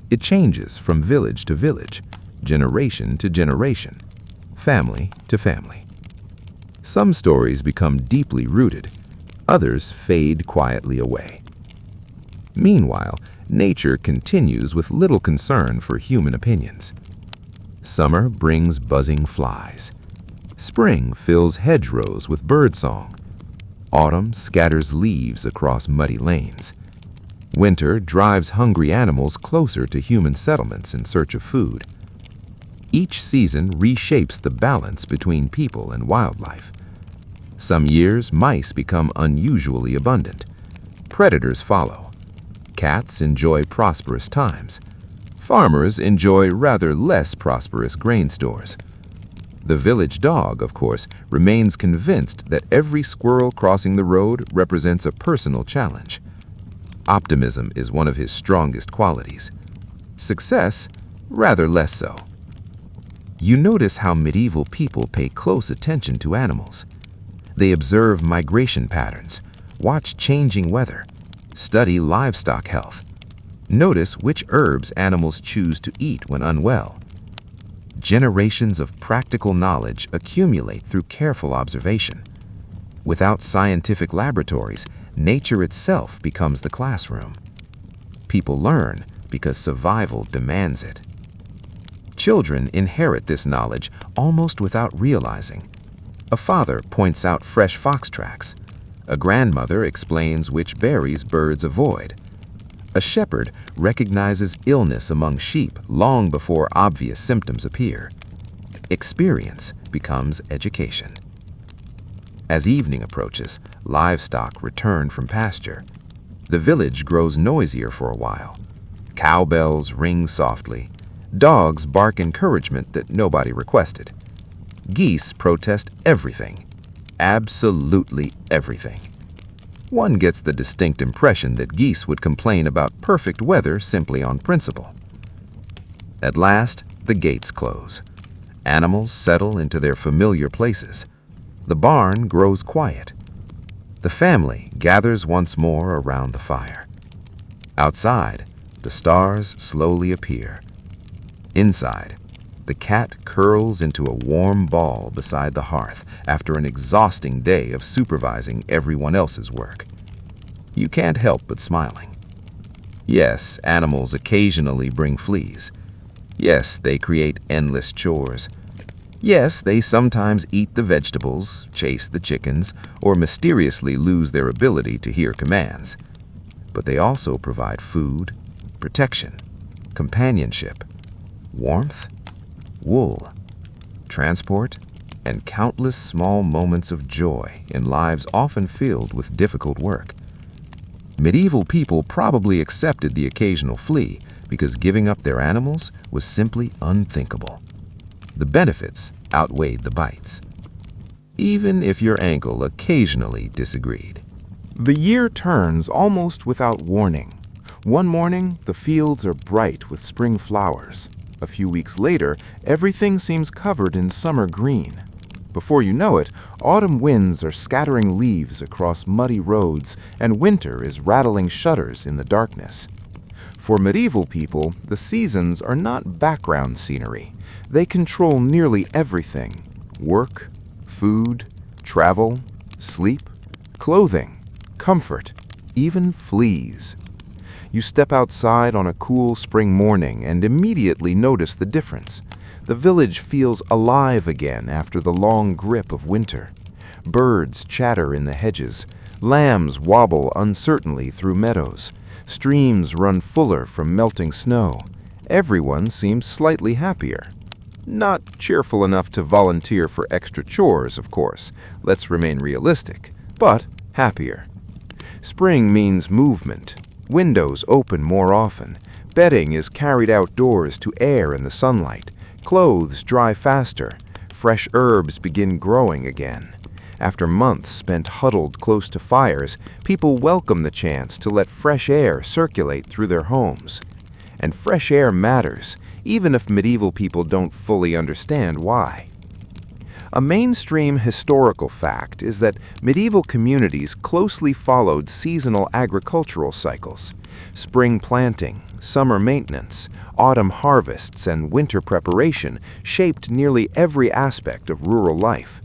It changes from village to village, generation to generation, family to family. Some stories become deeply rooted, others fade quietly away. Meanwhile, nature continues with little concern for human opinions. Summer brings buzzing flies. Spring fills hedgerows with birdsong. Autumn scatters leaves across muddy lanes. Winter drives hungry animals closer to human settlements in search of food. Each season reshapes the balance between people and wildlife. Some years, mice become unusually abundant. Predators follow. Cats enjoy prosperous times. Farmers enjoy rather less prosperous grain stores. The village dog, of course, remains convinced that every squirrel crossing the road represents a personal challenge. Optimism is one of his strongest qualities. Success, rather less so. You notice how medieval people pay close attention to animals. They observe migration patterns, watch changing weather, study livestock health. Notice which herbs animals choose to eat when unwell. Generations of practical knowledge accumulate through careful observation. Without scientific laboratories, nature itself becomes the classroom. People learn because survival demands it. Children inherit this knowledge almost without realizing. A father points out fresh fox tracks. A grandmother explains which berries birds avoid. A shepherd recognizes illness among sheep long before obvious symptoms appear. Experience becomes education. As evening approaches, livestock return from pasture. The village grows noisier for a while. Cowbells ring softly. Dogs bark encouragement that nobody requested. Geese protest everything. Absolutely everything. One gets the distinct impression that geese would complain about perfect weather simply on principle. At last, the gates close. Animals settle into their familiar places. The barn grows quiet. The family gathers once more around the fire. Outside, the stars slowly appear. Inside, the cat curls into a warm ball beside the hearth after an exhausting day of supervising everyone else's work. You can't help but smiling. Yes, animals occasionally bring fleas. Yes, they create endless chores. Yes, they sometimes eat the vegetables, chase the chickens, or mysteriously lose their ability to hear commands. But they also provide food,
protection, companionship, warmth, wool, transport, and countless small moments of joy in lives often filled with difficult work. Medieval people probably accepted the occasional flea because giving up their animals was simply unthinkable. The benefits outweighed the bites, even if your ankle occasionally disagreed.
The year turns almost without warning. One morning, the fields are bright with spring flowers. A few weeks later, everything seems covered in summer green. Before you know it, autumn winds are scattering leaves across muddy roads, and winter is rattling shutters in the darkness. For medieval people, the seasons are not background scenery. They control nearly everything: work, food, travel, sleep, clothing, comfort, even fleas. You step outside on a cool spring morning and immediately notice the difference. The village feels alive again after the long grip of winter. Birds chatter in the hedges, lambs wobble uncertainly through meadows, streams run fuller from melting snow. Everyone seems slightly happier. Not cheerful enough to volunteer for extra chores, of course. Let's remain realistic, but happier. Spring means movement. Windows open more often. Bedding is carried outdoors to air in the sunlight. Clothes dry faster. Fresh herbs begin growing again. After months spent huddled close to fires, people welcome the chance to let fresh air circulate through their homes. And fresh air matters, even if medieval people don't fully understand why. A mainstream historical fact is that medieval communities closely followed seasonal agricultural cycles. Spring planting, summer maintenance, autumn harvests, and winter preparation shaped nearly every aspect of rural life.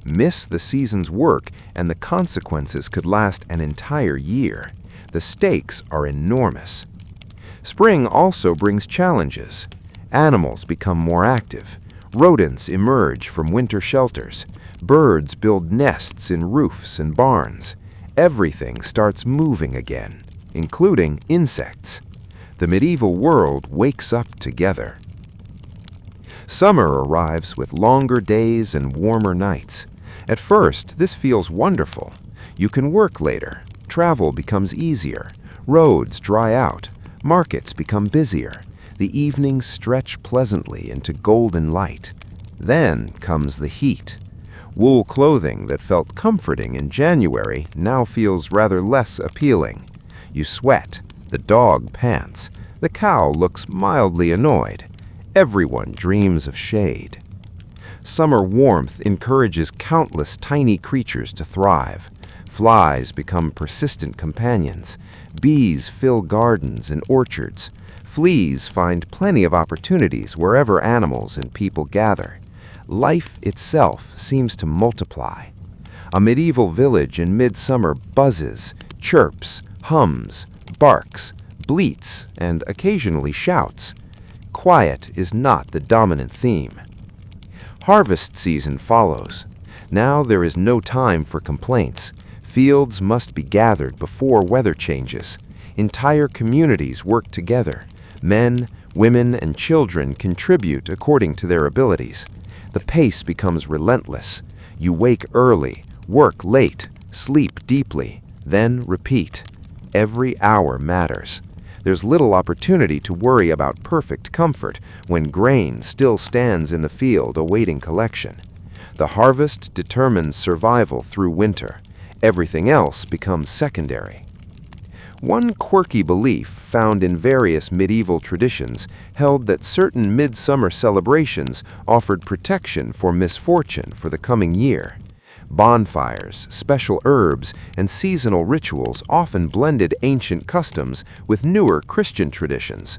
Miss the season's work, and the consequences could last an entire year. The stakes are enormous. Spring also brings challenges. Animals become more active. Rodents emerge from winter shelters. Birds build nests in roofs and barns. Everything starts moving again, including insects. The medieval world wakes up together. Summer arrives with longer days and warmer nights. At first, this feels wonderful. You can work later. Travel becomes easier. Roads dry out. Markets become busier. The evenings stretch pleasantly into golden light. Then comes the heat. Wool clothing that felt comforting in January now feels rather less appealing. You sweat. The dog pants. The cow looks mildly annoyed. Everyone dreams of shade. Summer warmth encourages countless tiny creatures to thrive. Flies become persistent companions. Bees fill gardens and orchards. Fleas find plenty of opportunities wherever animals and people gather. Life itself seems to multiply. A medieval village in midsummer buzzes, chirps, hums, barks, bleats, and occasionally shouts. Quiet is not the dominant theme. Harvest season follows. Now there is no time for complaints. Fields must be gathered before weather changes. Entire communities work together. Men, women, and children contribute according to their abilities. The pace becomes relentless. You wake early, work late, sleep deeply, then repeat. Every hour matters. There's little opportunity to worry about perfect comfort when grain still stands in the field awaiting collection. The harvest determines survival through winter. Everything else becomes secondary. One quirky belief found in various medieval traditions held that certain midsummer celebrations offered protection for misfortune for the coming year. Bonfires, special herbs, and seasonal rituals often blended ancient customs with newer Christian traditions.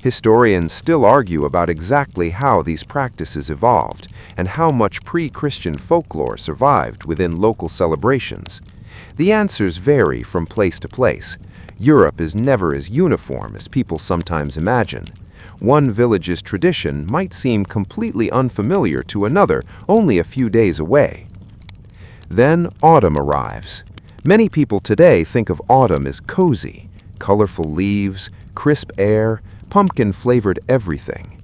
Historians still argue about exactly how these practices evolved and how much pre-Christian folklore survived within local celebrations. The answers vary from place to place. Europe is never as uniform as people sometimes imagine. One village's tradition might seem completely unfamiliar to another only a few days away. Then autumn arrives. Many people today think of autumn as cozy, colorful leaves,
crisp air, pumpkin-flavored everything.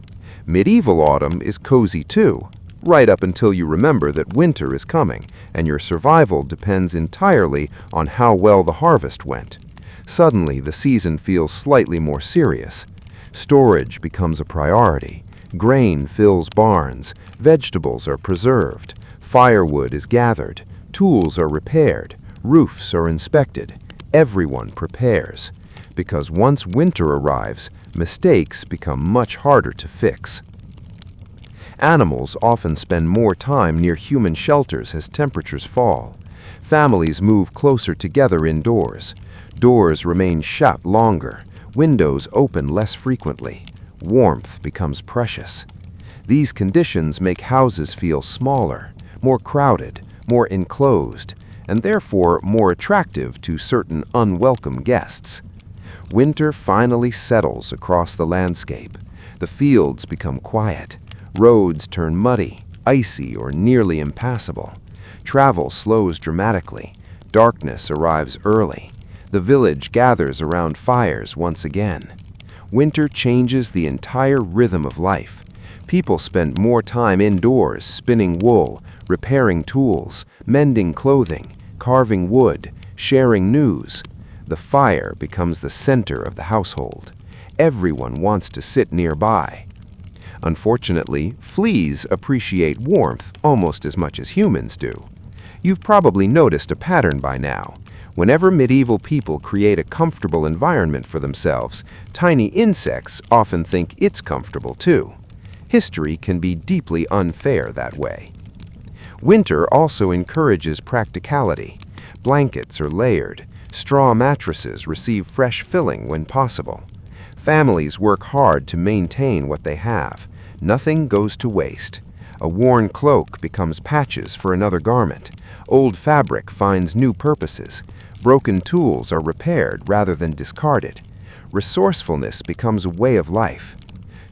Medieval autumn is cozy too, right up until you remember that winter is coming and your survival depends entirely on how well the harvest went. Suddenly, the season feels slightly more serious. Storage becomes a priority. Grain fills barns, vegetables are preserved, firewood is gathered, tools are repaired, roofs are inspected. Everyone prepares. Because once winter arrives, mistakes become much harder to fix. Animals often spend more time near human shelters as temperatures fall. Families move closer together indoors. Doors remain shut longer. Windows open less frequently. Warmth becomes precious. These conditions make houses feel smaller, more crowded, more enclosed, and therefore more attractive to certain unwelcome guests. Winter finally settles across the landscape. The fields become quiet. Roads turn muddy, icy, or nearly impassable. Travel slows dramatically. Darkness arrives early. The village gathers around fires once again. Winter changes the entire rhythm of life. People spend more time indoors spinning wool, repairing tools, mending clothing, carving wood, sharing news. The fire becomes the center of the household. Everyone wants to sit nearby. Unfortunately, fleas appreciate warmth almost as much as humans do. You've probably noticed a pattern by now. Whenever medieval people create a comfortable environment for themselves, tiny insects often think it's comfortable too. History can be deeply unfair that way. Winter also encourages practicality. Blankets are layered. Straw mattresses receive fresh filling when possible. Families work hard to maintain what they have. Nothing goes to waste. A worn cloak becomes patches for another garment. Old fabric finds new purposes. Broken tools are repaired rather than discarded. Resourcefulness becomes a way of life.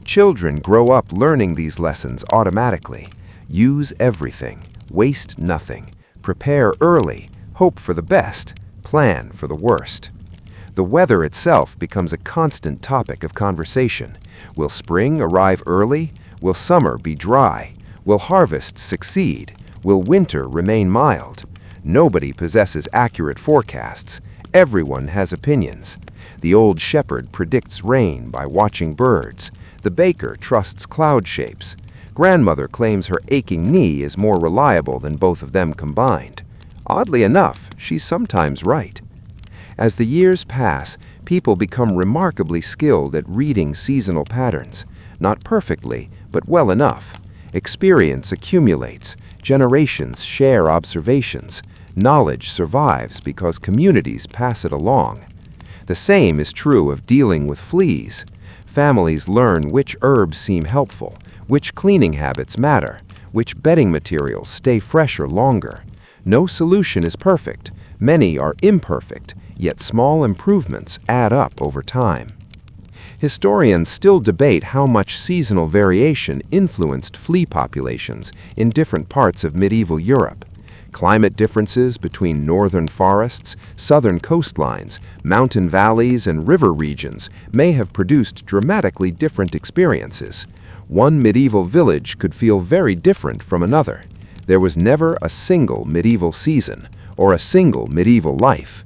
Children grow up learning these lessons automatically. Use everything. Waste nothing. Prepare early. Hope for the best. Plan for the worst. The weather itself becomes a constant topic of conversation. Will spring arrive early? Will summer be dry? Will harvests succeed? Will winter remain mild? Nobody possesses accurate forecasts. Everyone has opinions. The old shepherd predicts rain by watching birds. The baker trusts cloud shapes. Grandmother claims her aching knee is more reliable than both of them combined. Oddly enough, she's sometimes right. As the years pass, people become remarkably skilled at reading seasonal patterns. Not perfectly, but well enough. Experience accumulates. Generations share observations. Knowledge survives because communities pass it along. The same is true of dealing with fleas. Families learn which herbs seem helpful, which cleaning habits matter, which bedding materials stay fresher longer. No solution is perfect. Many are imperfect, yet small improvements add up over time. Historians still debate how much seasonal variation influenced flea populations in different parts of medieval Europe. Climate differences between northern forests, southern coastlines, mountain valleys, and river regions may have produced dramatically different experiences. One medieval village could feel very different from another. There was never a single medieval season or a single medieval life.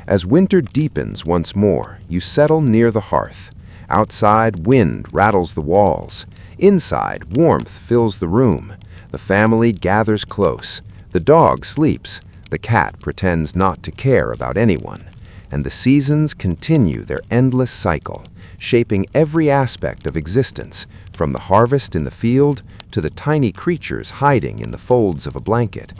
As winter deepens once more, you settle near the hearth. Outside, wind rattles the walls. Inside, warmth fills the room. The family gathers close. The dog sleeps. The cat pretends not to care about anyone. And the seasons continue their endless cycle, shaping every aspect of existence, from the harvest in the field to the tiny creatures hiding in the folds of a blanket.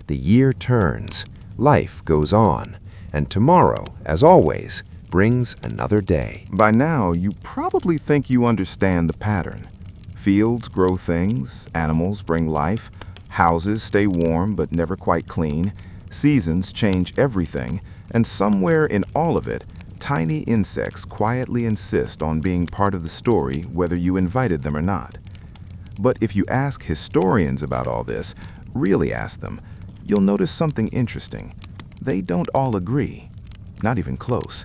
The year turns, life goes on, and tomorrow, as always, brings another day.
By now, you probably think you understand the pattern. Fields grow things, animals bring life, houses stay warm but never quite clean, seasons change everything, and somewhere in all of it, tiny insects quietly insist on being part of the story whether you invited them or not. But if you ask historians about all this, really ask them, you'll notice something interesting. They don't all agree. Not even close.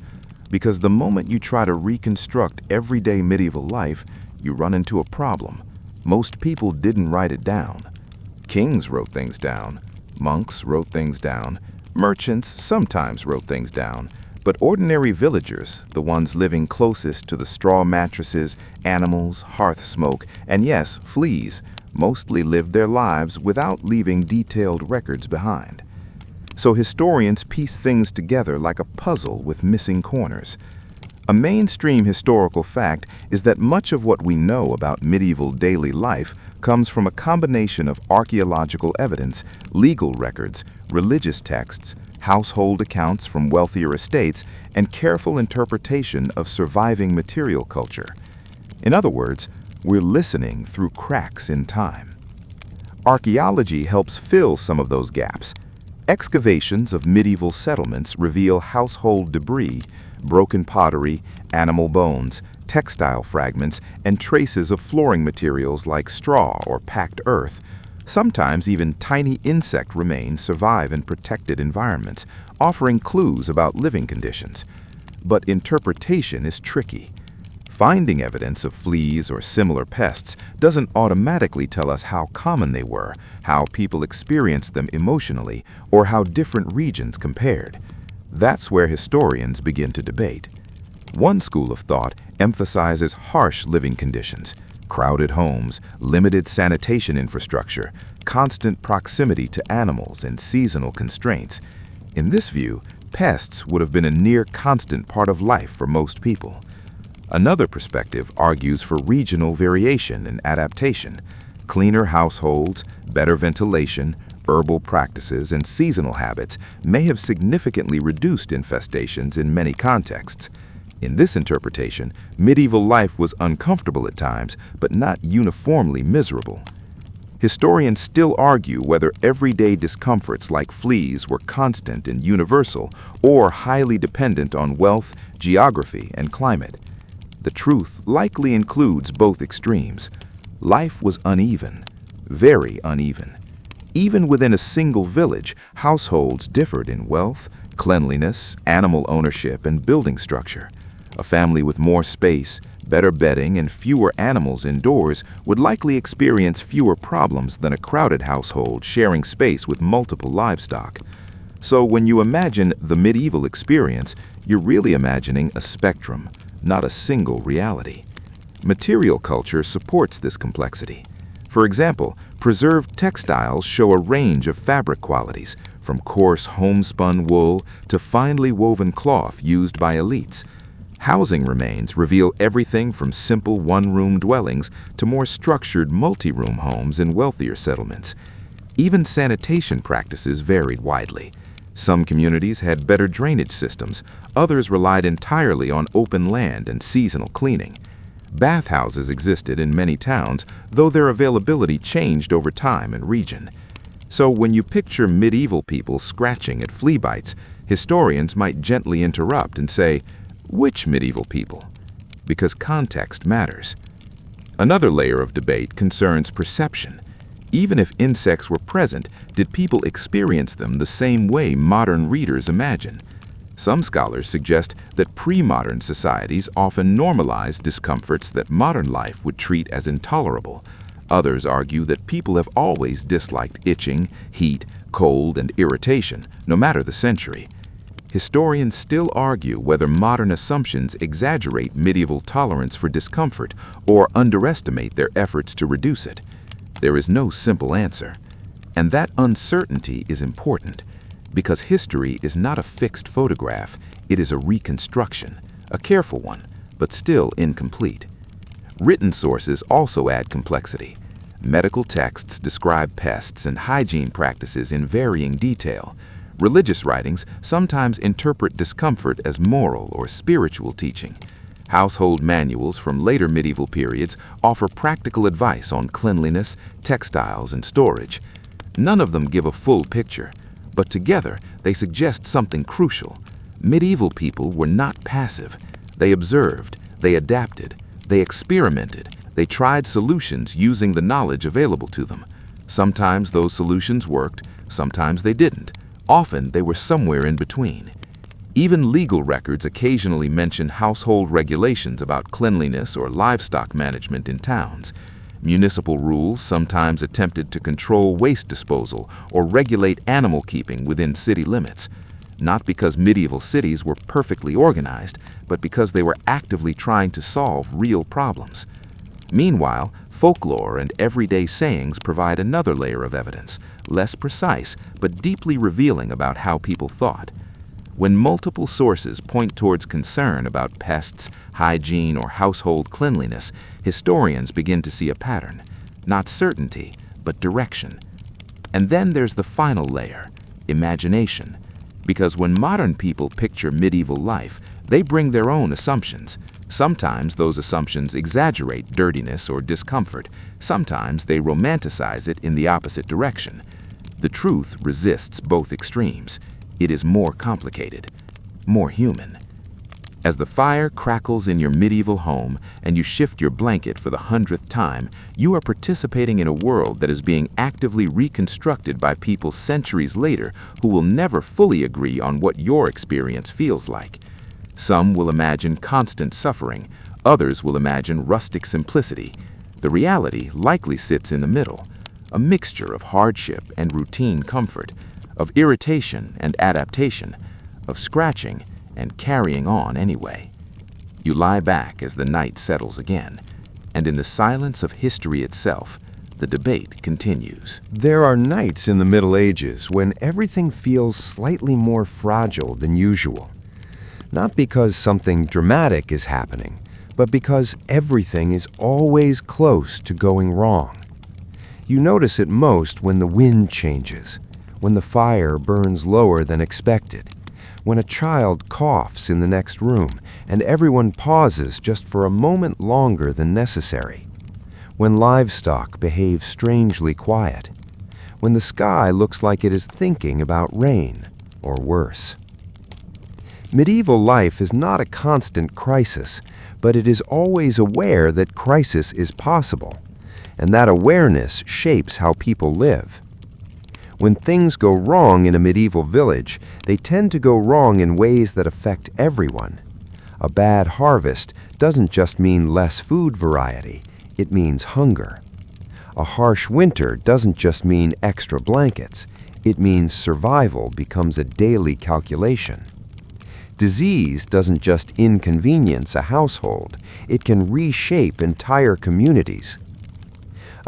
because the moment you try to reconstruct everyday medieval life, you run into a problem. Most people didn't write it down. Kings wrote things down. Monks wrote things down. Merchants sometimes wrote things down. But ordinary villagers, the ones living closest to the straw mattresses, animals, hearth smoke, and yes, fleas, mostly lived their lives without leaving detailed records behind. So historians piece things together like a puzzle with missing corners. A mainstream historical fact is that much of what we know about medieval daily life comes from a combination of archaeological evidence, legal records, religious texts, household accounts from wealthier estates, and careful interpretation of surviving material culture. In other words, we're listening through cracks in time. Archaeology helps fill some of those gaps. Excavations of medieval settlements reveal household debris, broken pottery, animal bones, textile fragments, and traces of flooring materials like straw or packed earth. Sometimes even tiny insect remains survive in protected environments, offering clues about living conditions. But interpretation is tricky. Finding evidence of fleas or similar pests doesn't automatically tell us how common they were, how people experienced them emotionally, or how different regions compared. That's where historians begin to debate. One school of thought emphasizes harsh living conditions, crowded homes, limited sanitation infrastructure, constant proximity to animals, and seasonal constraints. In this view, pests would have been a near constant part of life for most people. Another perspective argues for regional variation and adaptation. Cleaner households, better ventilation, herbal practices, and seasonal habits may have significantly reduced infestations in many contexts. In this interpretation, medieval life was uncomfortable at times, but not uniformly miserable. Historians still argue whether everyday discomforts like fleas were constant and universal or highly dependent on wealth, geography, and climate. The truth likely includes both extremes. Life was uneven, very uneven. Even within a single village, households differed in wealth, cleanliness, animal ownership, and building structure. A family with more space, better bedding, and fewer animals indoors would likely experience fewer problems than a crowded household sharing space with multiple livestock. So when you imagine the medieval experience, you're really imagining a spectrum, not a single reality. Material culture supports this complexity. For example, preserved textiles show a range of fabric qualities, from coarse homespun wool to finely woven cloth used by elites. Housing remains reveal everything from simple one-room dwellings to more structured multi-room homes in wealthier settlements. Even sanitation practices varied widely. Some communities had better drainage systems, others relied entirely on open land and seasonal cleaning. Bathhouses existed in many towns, though their availability changed over time and region. So when you picture medieval people scratching at flea bites, historians might gently interrupt and say, which medieval people? Because context matters. Another layer of debate concerns perception. Even if insects were present, did people experience them the same way modern readers imagine? Some scholars suggest that pre-modern societies often normalize discomforts that modern life would treat as intolerable. Others argue that people have always disliked itching, heat, cold, and irritation, no matter the century. Historians still argue whether modern assumptions exaggerate medieval tolerance for discomfort or underestimate their efforts to reduce it. There is no simple answer. And that uncertainty is important, because history is not a fixed photograph, it is a reconstruction, a careful one, but still incomplete. Written sources also add complexity. Medical texts describe pests and hygiene practices in varying detail. Religious writings sometimes interpret discomfort as moral or spiritual teaching. Household manuals from later medieval periods offer practical advice on cleanliness, textiles, and storage. None of them give a full picture, but together they suggest something crucial. Medieval people were not passive. They observed, they adapted, they experimented, they tried solutions using the knowledge available to them. Sometimes those solutions worked, sometimes they didn't. Often they were somewhere in between.
Even legal records occasionally mention household regulations about cleanliness or livestock management in towns. Municipal rules sometimes attempted to control waste disposal or regulate animal keeping within city limits, not because medieval cities were perfectly organized, but because they were actively trying to solve real problems. Meanwhile, folklore and everyday sayings provide another layer of evidence, less precise but deeply revealing about how people thought. When multiple sources point towards concern about pests, hygiene, or household cleanliness, historians begin to see a pattern, not certainty, but direction. And then there's the final layer, imagination. Because when modern people picture medieval life, they bring their own assumptions. Sometimes those assumptions exaggerate dirtiness or discomfort. Sometimes they romanticize it in the opposite direction. The truth resists both extremes. It is more complicated, more human. As the fire crackles in your medieval home and you shift your blanket for the 100th time, you are participating in a world that is being actively reconstructed by people centuries later who will never fully agree on what your experience feels like. Some will imagine constant suffering, others will imagine rustic simplicity. The reality likely sits in the middle, a mixture of hardship and routine comfort, of irritation and adaptation, of scratching and carrying on anyway. You lie back as the night settles again, and in the silence of history itself, the debate continues.
There are nights in the Middle Ages when everything feels slightly more fragile than usual. Not because something dramatic is happening, but because everything is always close to going wrong. You notice it most when the wind changes, when the fire burns lower than expected, when a child coughs in the next room and everyone pauses just for a moment longer than necessary, when livestock behave strangely quiet, when the sky looks like it is thinking about rain, or worse. Medieval life is not a constant crisis, but it is always aware that crisis is possible, and that awareness shapes how people live. When things go wrong in a medieval village, they tend to go wrong in ways that affect everyone. A bad harvest doesn't just mean less food variety, it means hunger. A harsh winter doesn't just mean extra blankets, it means survival becomes a daily calculation. Disease doesn't just inconvenience a household, it can reshape entire communities.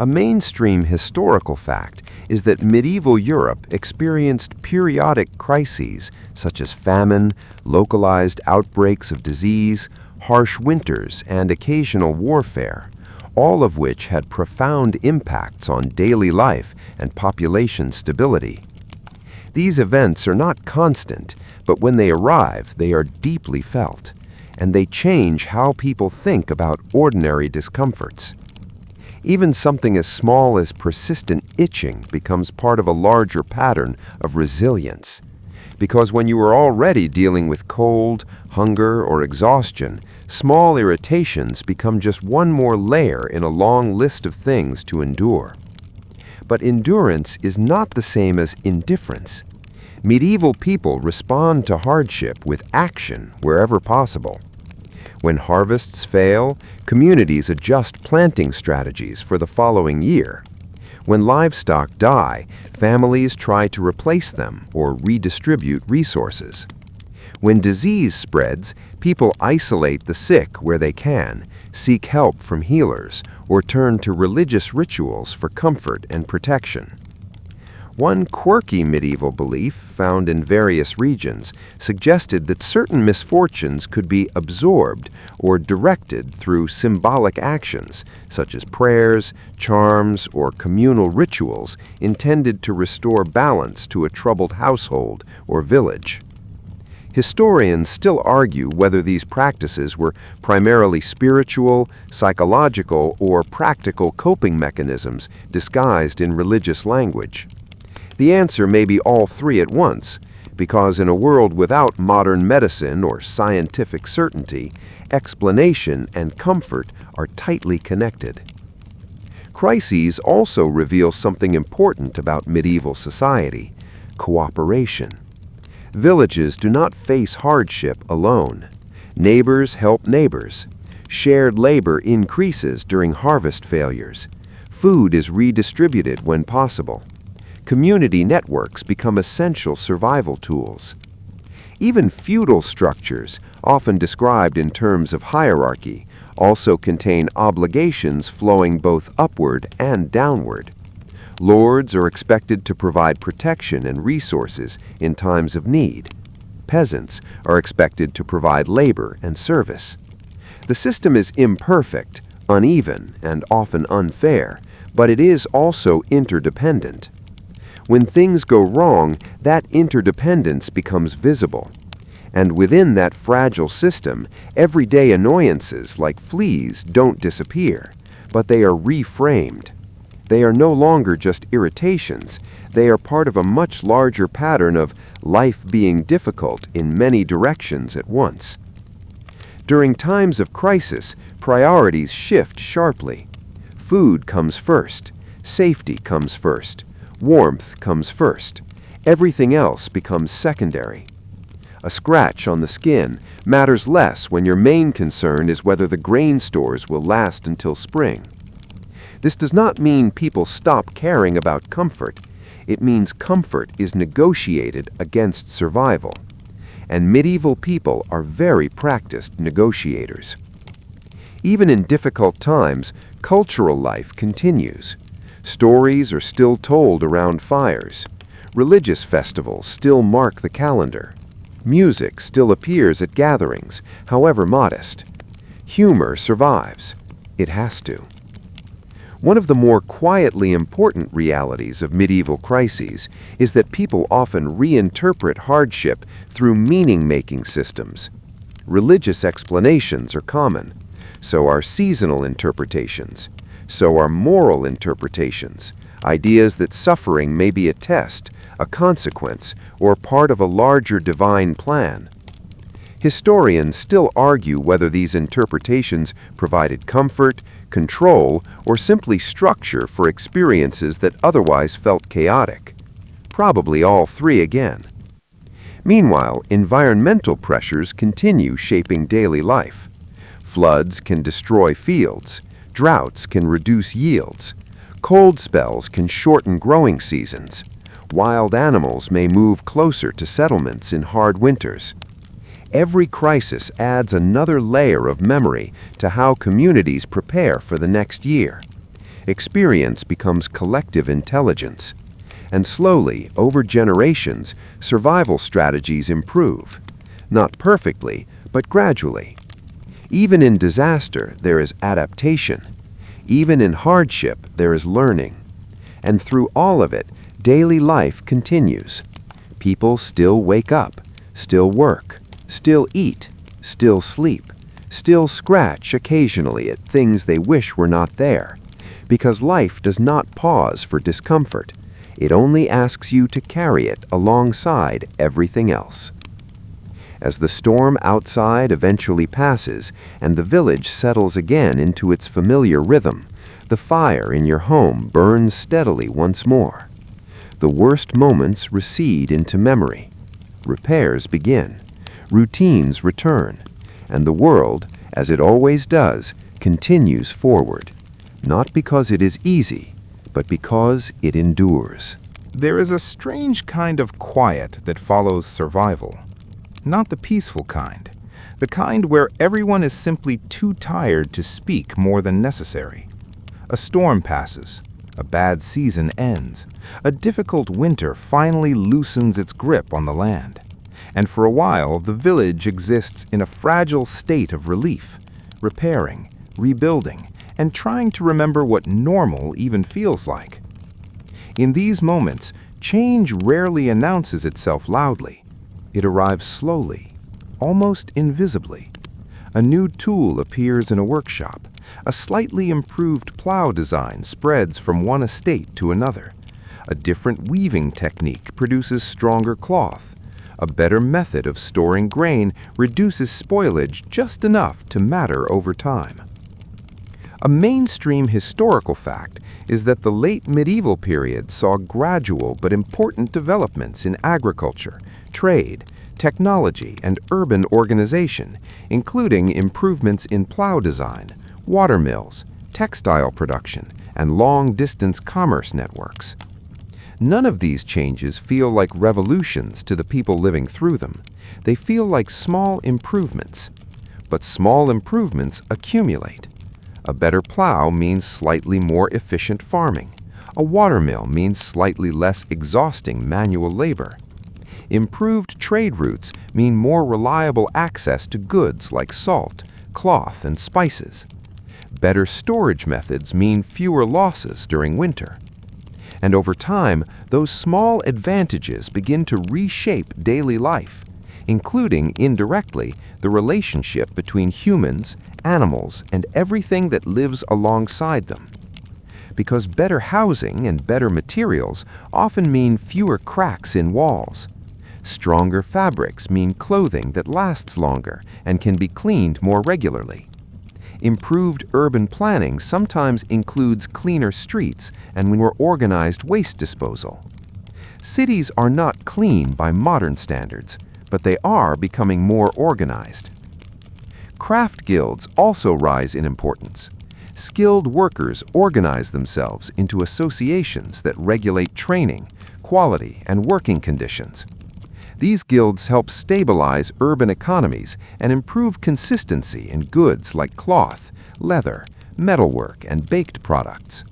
A mainstream historical fact is that medieval Europe experienced periodic crises such as famine, localized outbreaks of disease, harsh winters, and occasional warfare, all of which had profound impacts on daily life and population stability. These events are not constant, but when they arrive, they are deeply felt, and they change how people think about ordinary discomforts. Even something as small as persistent itching becomes part of a larger pattern of resilience. Because when you are already dealing with cold, hunger, or exhaustion, small irritations become just one more layer in a long list of things to endure. But endurance is not the same as indifference. Medieval people respond to hardship with action wherever possible. When harvests fail, communities adjust planting strategies for the following year. When livestock die, families try to replace them or redistribute resources. When disease spreads, people isolate the sick where they can, seek help from healers, or turn to religious rituals for comfort and protection. One quirky medieval belief found in various regions suggested that certain misfortunes could be absorbed or directed through symbolic actions, such as prayers, charms, or communal rituals intended to restore balance to a troubled household or village. Historians still argue whether these practices were primarily spiritual, psychological, or practical coping mechanisms disguised in religious language. The answer may be all three at once, because in a world without modern medicine or scientific certainty, explanation and comfort are tightly connected. Crises also reveal something important about medieval society: cooperation. Villages do not face hardship alone. Neighbors help neighbors. Shared labor increases during harvest failures. Food is redistributed when possible. Community networks become essential survival tools. Even feudal structures, often described in terms of hierarchy, also contain obligations flowing both upward and downward. Lords are expected to provide protection and resources in times of need. Peasants are expected to provide labor and service. The system is imperfect, uneven, and often unfair, but it is also interdependent. When things go wrong, that interdependence becomes visible. And within that fragile system, everyday annoyances like fleas don't disappear, but they are reframed. They are no longer just irritations. They are part of a much larger pattern of life being difficult in many directions at once. During times of crisis, priorities shift sharply. Food comes first. Safety comes first. Warmth comes first. Everything else becomes secondary. A scratch on the skin matters less when your main concern is whether the grain stores will last until spring. This does not mean people stop caring about comfort. It means comfort is negotiated against survival. And medieval people are very practiced negotiators. Even in difficult times, cultural life continues. Stories are still told around fires. Religious festivals still mark the calendar. Music still appears at gatherings, however modest. Humor survives. It has to. One of the more quietly important realities of medieval crises is that people often reinterpret hardship through meaning-making systems. Religious explanations are common. So are seasonal interpretations. So are moral interpretations, ideas that suffering may be a test, a consequence, or part of a larger divine plan. Historians still argue whether these interpretations provided comfort, control, or simply structure for experiences that otherwise felt chaotic. Probably all three again. Meanwhile, environmental pressures continue shaping daily life. Floods can destroy fields. Droughts can reduce yields. Cold spells can shorten growing seasons. Wild animals may move closer to settlements in hard winters. Every crisis adds another layer of memory to how communities prepare for the next year. Experience becomes collective intelligence. And slowly, over generations, survival strategies improve. Not perfectly, but gradually. Even in disaster, there is adaptation. Even in hardship, there is learning. And through all of it, daily life continues. People still wake up, still work, still eat, still sleep, still scratch occasionally at things they wish were not there. Because life does not pause for discomfort. It only asks you to carry it alongside everything else. As the storm outside eventually passes and the village settles again into its familiar rhythm, the fire in your home burns steadily once more. The worst moments recede into memory. Repairs begin. Routines return. And the world, as it always does, continues forward. Not because it is easy, but because it endures.
There is a strange kind of quiet that follows survival. Not the peaceful kind. The kind where everyone is simply too tired to speak more than necessary. A storm passes. A bad season ends. A difficult winter finally loosens its grip on the land. And for a while, the village exists in a fragile state of relief, repairing, rebuilding, and trying to remember what normal even feels like. In these moments, change rarely announces itself loudly. It arrives slowly, almost invisibly. A new tool appears in a workshop. A slightly improved plow design spreads from one estate to another. A different weaving technique produces stronger cloth. A better method of storing grain reduces spoilage just enough to matter over time. A mainstream historical fact is that the late medieval period saw gradual but important developments in agriculture, trade, technology, and urban organization, including improvements in plow design, water mills, textile production, and long-distance commerce networks. None of these changes feel like revolutions to the people living through them. They feel like small improvements. But small improvements accumulate. A better plow means slightly more efficient farming. A water mill means slightly less exhausting manual labor. Improved trade routes mean more reliable access to goods like salt, cloth, and spices. Better storage methods mean fewer losses during winter. And over time, those small advantages begin to reshape daily life, including, indirectly, the relationship between humans, animals, and everything that lives alongside them. Because better housing and better materials often mean fewer cracks in walls. Stronger fabrics mean clothing that lasts longer and can be cleaned more regularly. Improved urban planning sometimes includes cleaner streets and more organized waste disposal. Cities are not clean by modern standards, but they are becoming more organized. Craft guilds also rise in importance. Skilled workers organize themselves into associations that regulate training, quality, and working conditions. These guilds help stabilize urban economies and improve consistency in goods like cloth, leather, metalwork, and baked products.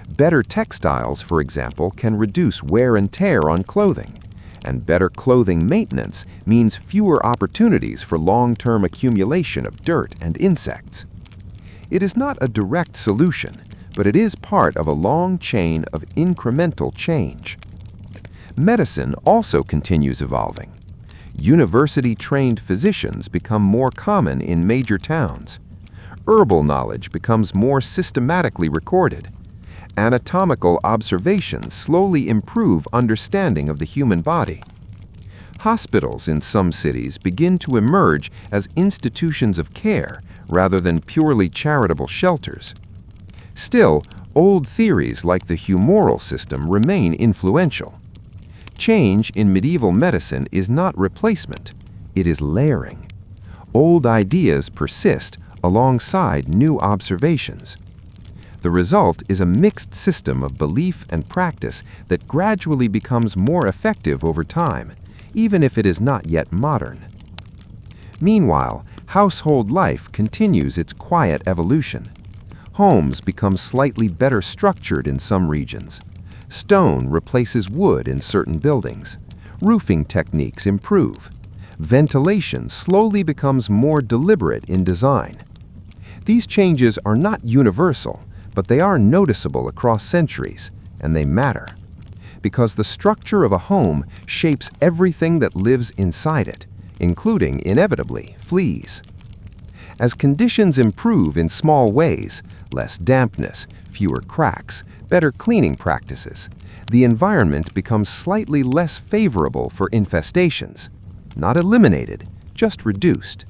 Better textiles, for example, can reduce wear and tear on clothing, and better clothing maintenance means fewer opportunities for long-term accumulation of dirt and insects. It is not a direct solution, but it is part of a long chain of incremental change. Medicine also continues evolving. University-trained physicians become more common in major towns. Herbal knowledge becomes more systematically recorded. Anatomical observations slowly improve understanding of the human body. Hospitals in some cities begin to emerge as institutions of care rather than purely charitable shelters. Still, old theories like the humoral system remain influential. Change in medieval medicine is not replacement, it is layering. Old ideas persist alongside new observations. The result is a mixed system of belief and practice that gradually becomes more effective over time, even if it is not yet modern. Meanwhile, household life continues its quiet evolution. Homes become slightly better structured in some regions. Stone replaces wood in certain buildings. Roofing techniques improve. Ventilation slowly becomes more deliberate in design. These changes are not universal, but they are noticeable across centuries, and they matter. Because the structure of a home shapes everything that lives inside it, including, inevitably, fleas. As conditions improve in small ways, less dampness, fewer cracks, better cleaning practices, the environment becomes slightly less favorable for infestations. Not eliminated, just reduced.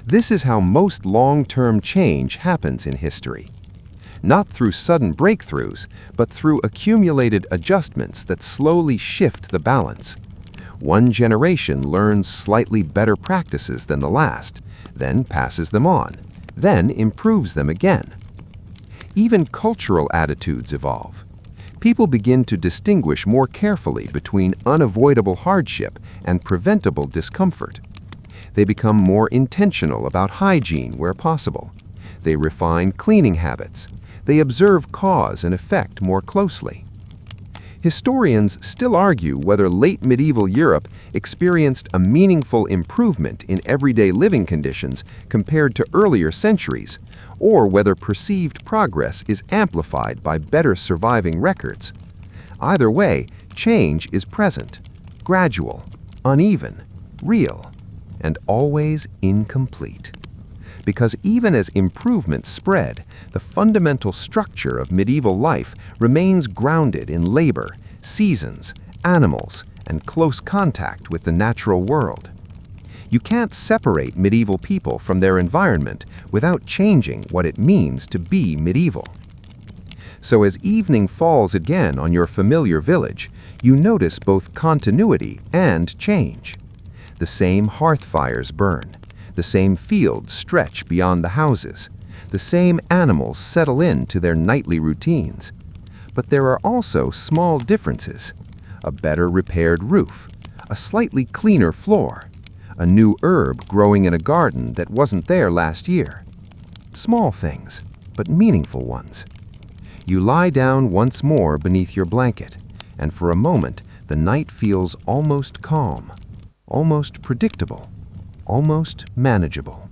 This is how most long-term change happens in history. Not through sudden breakthroughs, but through accumulated adjustments that slowly shift the balance. One generation learns slightly better practices than the last, then passes them on, then improves them again. Even cultural attitudes evolve. People begin to distinguish more carefully between unavoidable hardship and preventable discomfort. They become more intentional about hygiene where possible. They refine cleaning habits. They observe cause and effect more closely. Historians still argue whether late medieval Europe experienced a meaningful improvement in everyday living conditions compared to earlier centuries, or whether perceived progress is amplified by better surviving records. Either way, change is present, gradual, uneven, real, and always incomplete. Because even as improvements spread, the fundamental structure of medieval life remains grounded in labor, seasons, animals, and close contact with the natural world. You can't separate medieval people from their environment without changing what it means to be medieval.
So as evening falls again on your familiar village, you notice both continuity and change. The same hearth fires burn, the same fields stretch beyond the houses, the same animals settle into their nightly routines. But there are also small differences: a better repaired roof, a slightly cleaner floor, a new herb growing in a garden that wasn't there last year. Small things, but meaningful ones. You lie down once more beneath your blanket, and for a moment the night feels almost calm, almost predictable, almost manageable.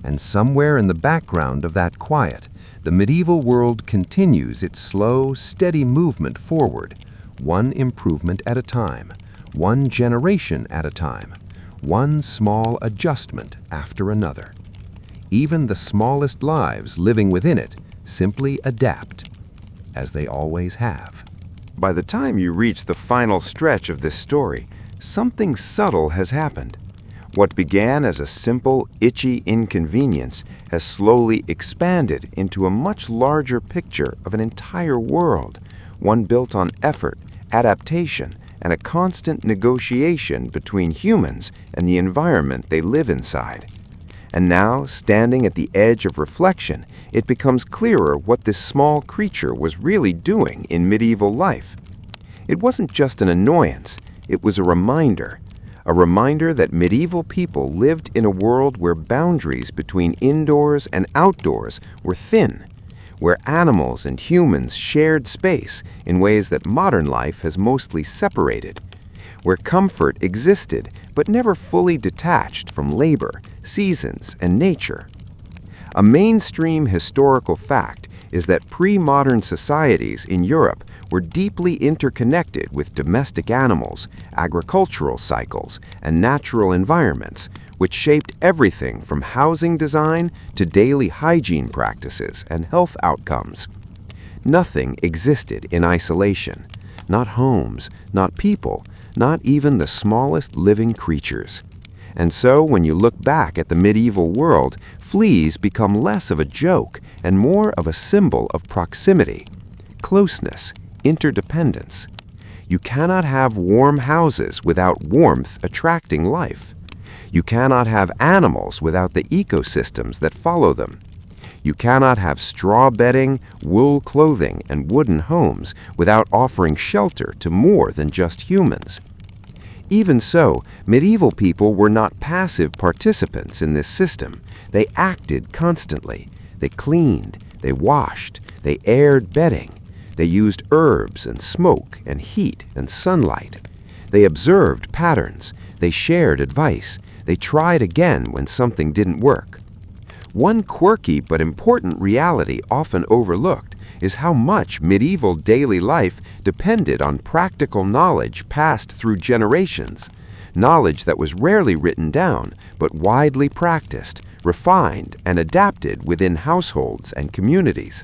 And somewhere in the background of that quiet, the medieval world continues its slow, steady movement forward, one improvement at a time, one generation at a time, one small adjustment after another. Even the smallest lives living within it simply adapt, as they always have.
By the time you reach the final stretch of this story, something subtle has happened. What began as a simple, itchy inconvenience has slowly expanded into a much larger picture of an entire world, one built on effort, adaptation, and a constant negotiation between humans and the environment they live inside. And now, standing at the edge of reflection, it becomes clearer what this small creature was really doing in medieval life. It wasn't just an annoyance, it was a reminder that medieval people lived in a world where boundaries between indoors and outdoors were thin, where animals and humans shared space in ways that modern life has mostly separated, where comfort existed but never fully detached from labor, seasons, and nature. A mainstream historical fact is that pre-modern societies in Europe were deeply interconnected with domestic animals, agricultural cycles, and natural environments, which shaped everything from housing design to daily hygiene practices and health outcomes. Nothing existed in isolation, not homes, not people, not even the smallest living creatures. And so, when you look back at the medieval world, fleas become less of a joke and more of a symbol of proximity, closeness, interdependence. You cannot have warm houses without warmth attracting life. You cannot have animals without the ecosystems that follow them. You cannot have straw bedding, wool clothing, and wooden homes without offering shelter to more than just humans. Even so, medieval people were not passive participants in this system. They acted constantly. They cleaned, they washed, they aired bedding. They used herbs and smoke and heat and sunlight. They observed patterns. They shared advice. They tried again when something didn't work. One quirky but important reality often overlooked is how much medieval daily life depended on practical knowledge passed through generations, knowledge that was rarely written down but widely practiced, refined, and adapted within households and communities.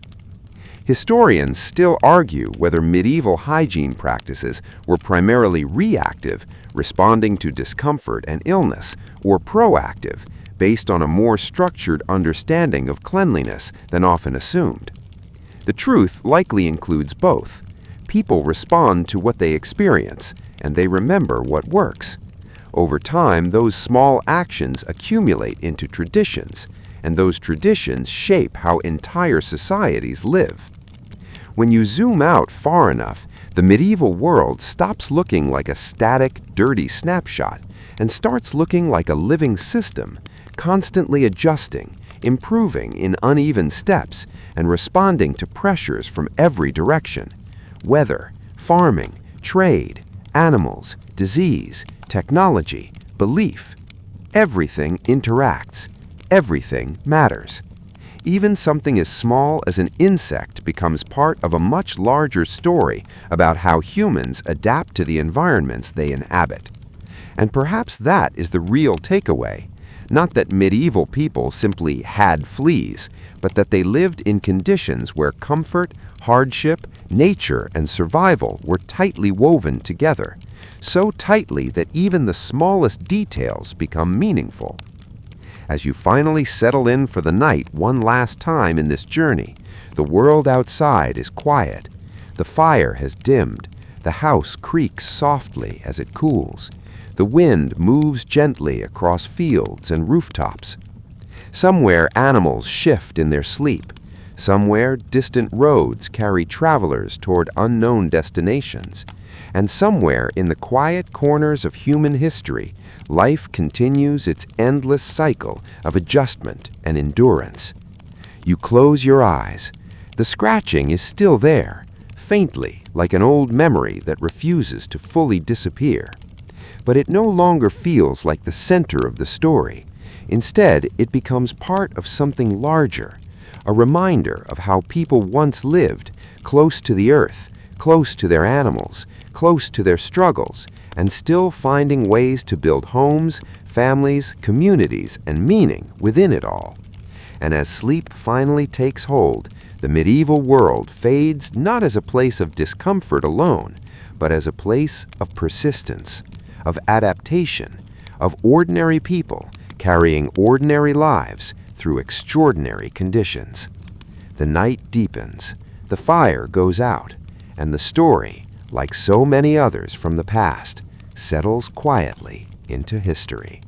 Historians still argue whether medieval hygiene practices were primarily reactive, responding to discomfort and illness, or proactive, based on a more structured understanding of cleanliness than often assumed. The truth likely includes both. People respond to what they experience, and they remember what works. Over time, those small actions accumulate into traditions, and those traditions shape how entire societies live. When you zoom out far enough, the medieval world stops looking like a static, dirty snapshot and starts looking like a living system, constantly adjusting, improving in uneven steps, and responding to pressures from every direction: weather, farming, trade, animals, disease, technology, belief. Everything interacts. Everything matters. Even something as small as an insect becomes part of a much larger story about how humans adapt to the environments they inhabit. And perhaps that is the real takeaway. Not that medieval people simply had fleas, but that they lived in conditions where comfort, hardship, nature, and survival were tightly woven together, so tightly that even the smallest details become meaningful. As you finally settle in for the night one last time in this journey,
The world outside is quiet. The fire has dimmed. The house creaks softly as it cools. The wind moves gently across fields and rooftops. Somewhere animals shift in their sleep. Somewhere distant roads carry travelers toward unknown destinations. And somewhere in the quiet corners of human history, life continues its endless cycle of adjustment and endurance. You close your eyes. The scratching is still there, faintly, like an old memory that refuses to fully disappear. But it no longer feels like the center of the story. Instead, it becomes part of something larger, a reminder of how people once lived, close to the earth, close to their animals, close to their struggles, and still finding ways to build homes, families, communities, and meaning within it all. And as sleep finally takes hold, the medieval world fades not as a place of discomfort alone, but as a place of persistence, of adaptation, of ordinary people carrying ordinary lives through extraordinary conditions. The night deepens, the fire goes out, and the story, like so many others from the past, settles quietly into history.